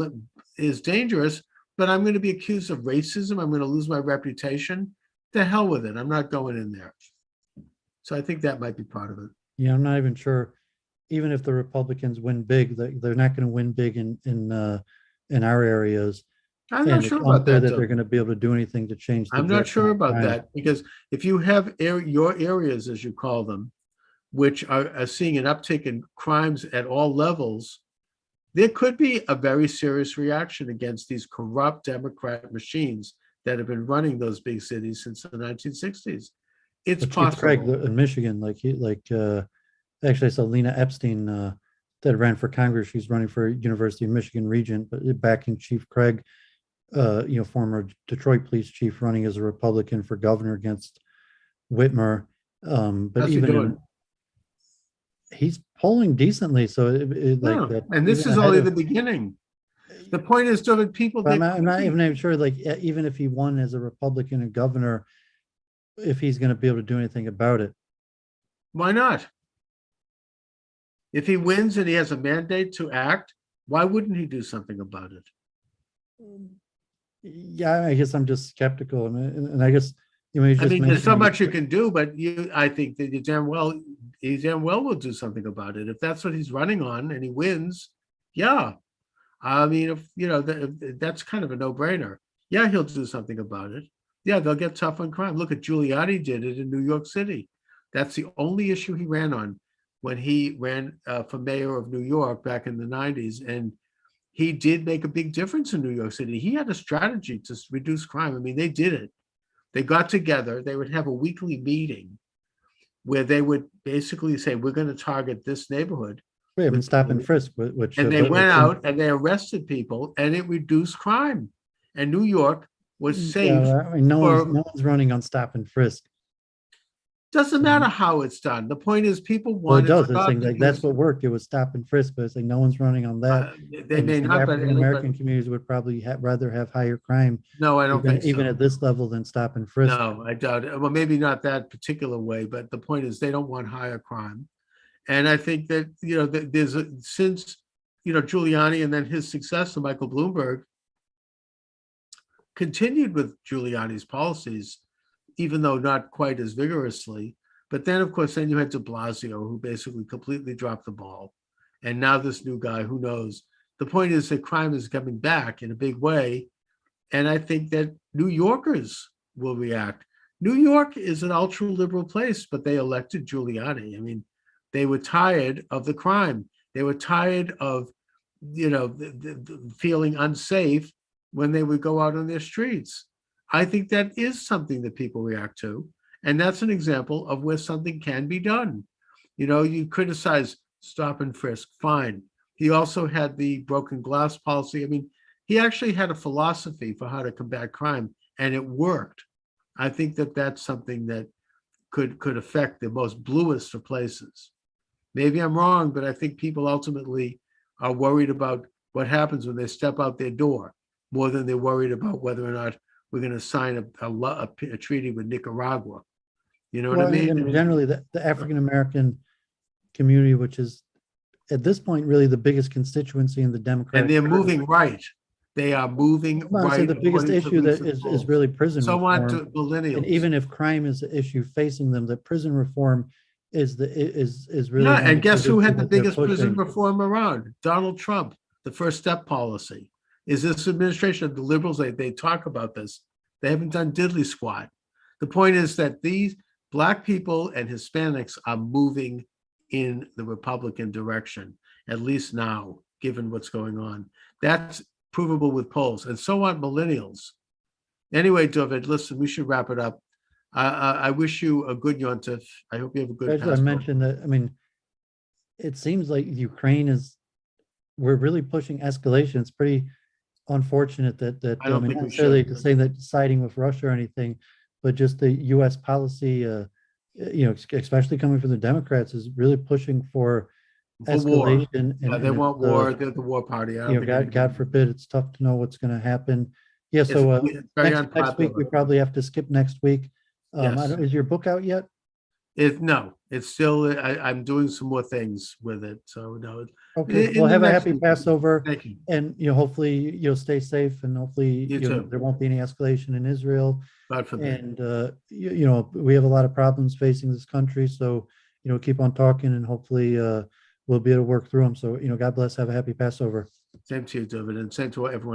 [SPEAKER 1] is dangerous, but I'm going to be accused of racism. I'm going to lose my reputation. The hell with it. I'm not going in there. So I think that might be part of it.
[SPEAKER 2] yeah, I'm not even sure. Even if the Republicans win big, they're not going to win big in our areas.
[SPEAKER 1] I'm not
[SPEAKER 2] And
[SPEAKER 1] sure
[SPEAKER 2] it's
[SPEAKER 1] about
[SPEAKER 2] unclear
[SPEAKER 1] that.
[SPEAKER 2] that they're going to be able to do anything to change the
[SPEAKER 1] I'm not
[SPEAKER 2] direction
[SPEAKER 1] sure
[SPEAKER 2] of
[SPEAKER 1] about
[SPEAKER 2] crime.
[SPEAKER 1] that, because if you have your areas, as you call them, which are seeing an uptick in crimes at all levels, there could be a very serious reaction against these corrupt Democrat machines that have been running those big cities since the 1960s. It's
[SPEAKER 2] But Chief Craig
[SPEAKER 1] possible.
[SPEAKER 2] in Michigan, actually I saw Lena Epstein that ran for Congress. She's running for University of Michigan Regent, but backing Chief Craig, former Detroit police chief, running as a Republican for governor against Whitmer. But
[SPEAKER 1] How's he
[SPEAKER 2] even
[SPEAKER 1] doing?
[SPEAKER 2] he's polling decently, so like
[SPEAKER 1] Yeah,
[SPEAKER 2] that.
[SPEAKER 1] and this
[SPEAKER 2] Even
[SPEAKER 1] is
[SPEAKER 2] ahead
[SPEAKER 1] only
[SPEAKER 2] of,
[SPEAKER 1] the beginning. The point is, so that people,
[SPEAKER 2] but I'm not even sure. Like even if he won as a Republican and governor, if he's going to be able to do anything about it.
[SPEAKER 1] why not? If he wins and he has a mandate to act, why wouldn't he do something about it?
[SPEAKER 2] Yeah, I guess I'm just skeptical, and I guess you just
[SPEAKER 1] there's so
[SPEAKER 2] mentioned
[SPEAKER 1] much you can do, but I think that he damn well will do something about it if that's what he's running on and he wins. Yeah, I mean, if that's kind of a no-brainer. Yeah, he'll do something about it. Yeah, they'll get tough on crime. Look at Giuliani did it in New York City. That's the only issue he ran on when he ran for mayor of New York back in the 90s, and he did make a big difference in New York City. He had a strategy to reduce crime. I mean, they did it. They got together. They would have a weekly meeting where they would basically say, we're going to target this neighborhood.
[SPEAKER 2] we haven't stop and frisk, which
[SPEAKER 1] And they went out and they arrested people, and it reduced crime. And New York was safe.
[SPEAKER 2] I mean, no one's running on stop and frisk.
[SPEAKER 1] Doesn't matter how it's done. The point is people
[SPEAKER 2] Well,
[SPEAKER 1] want
[SPEAKER 2] it
[SPEAKER 1] to
[SPEAKER 2] does. It's
[SPEAKER 1] stop
[SPEAKER 2] like,
[SPEAKER 1] the
[SPEAKER 2] that's
[SPEAKER 1] use.
[SPEAKER 2] what worked. It was stop and frisk, but it's like no one's running on that.
[SPEAKER 1] They
[SPEAKER 2] And
[SPEAKER 1] may
[SPEAKER 2] the
[SPEAKER 1] not, but
[SPEAKER 2] African American communities would probably rather have higher crime,
[SPEAKER 1] no, I don't think
[SPEAKER 2] even
[SPEAKER 1] so.
[SPEAKER 2] at this level, than stop and frisk.
[SPEAKER 1] No, I doubt it. Well, maybe not that particular way, but the point is they don't want higher crime. And I think that, since, Giuliani and then his successor, Michael Bloomberg, continued with Giuliani's policies, even though not quite as vigorously. But then, of course, then you had de Blasio, who basically completely dropped the ball. And now this new guy, who knows? The point is that crime is coming back in a big way. And I think that New Yorkers will react. New York is an ultra liberal place, but they elected Giuliani. I mean, they were tired of the crime. They were tired of, the feeling unsafe when they would go out on their streets. I think that is something that people react to. And that's an example of where something can be done. You criticize stop and frisk, fine. He also had the broken glass policy. I mean, he actually had a philosophy for how to combat crime, and it worked. I think that that's something that could affect the most bluest of places. Maybe I'm wrong, but I think people ultimately are worried about what happens when they step out their door more than they're worried about whether or not we're going to sign a treaty with Nicaragua. You know what I mean?
[SPEAKER 2] And generally, the African American community, which is at this point really the biggest constituency in the Democratic,
[SPEAKER 1] and they're moving right. They are moving right.
[SPEAKER 2] The biggest issue that is really prison
[SPEAKER 1] so
[SPEAKER 2] reform.
[SPEAKER 1] So want millennials.
[SPEAKER 2] And even if crime is the issue facing them, that prison reform is really.
[SPEAKER 1] Yeah, and guess who had the biggest prison reform around? Donald Trump, the First Step policy. Is this administration of the liberals? They talk about this. They haven't done diddly squat. The point is that these Black people and Hispanics are moving in the Republican direction, at least now, given what's going on. That's provable with polls, and so on millennials. Anyway, David, listen, we should wrap it up. I wish you a good Yontif. I hope you have a good
[SPEAKER 2] I mentioned that, I mean, it seems like Ukraine we're really pushing escalation. It's pretty unfortunate that
[SPEAKER 1] I don't think
[SPEAKER 2] not
[SPEAKER 1] we
[SPEAKER 2] necessarily
[SPEAKER 1] should.
[SPEAKER 2] to say that siding with Russia or anything, but just the U.S. policy, especially coming from the Democrats, is really pushing for escalation.
[SPEAKER 1] Yeah, they want war. They're the war party.
[SPEAKER 2] God forbid, it's tough to know what's going to happen. Yeah, so next week we probably have to skip next week.
[SPEAKER 1] Yes.
[SPEAKER 2] Is your book out yet?
[SPEAKER 1] No, it's still. I'm doing some more things with it. So no.
[SPEAKER 2] Okay. Well, have a happy Passover.
[SPEAKER 1] Thank you.
[SPEAKER 2] And hopefully you'll stay safe, and hopefully there won't be any escalation in Israel.
[SPEAKER 1] God forbid.
[SPEAKER 2] And we have a lot of problems facing this country, so keep on talking, and hopefully we'll be able to work through them. So God bless. Have a happy Passover.
[SPEAKER 1] Same to you, David, and same to everyone.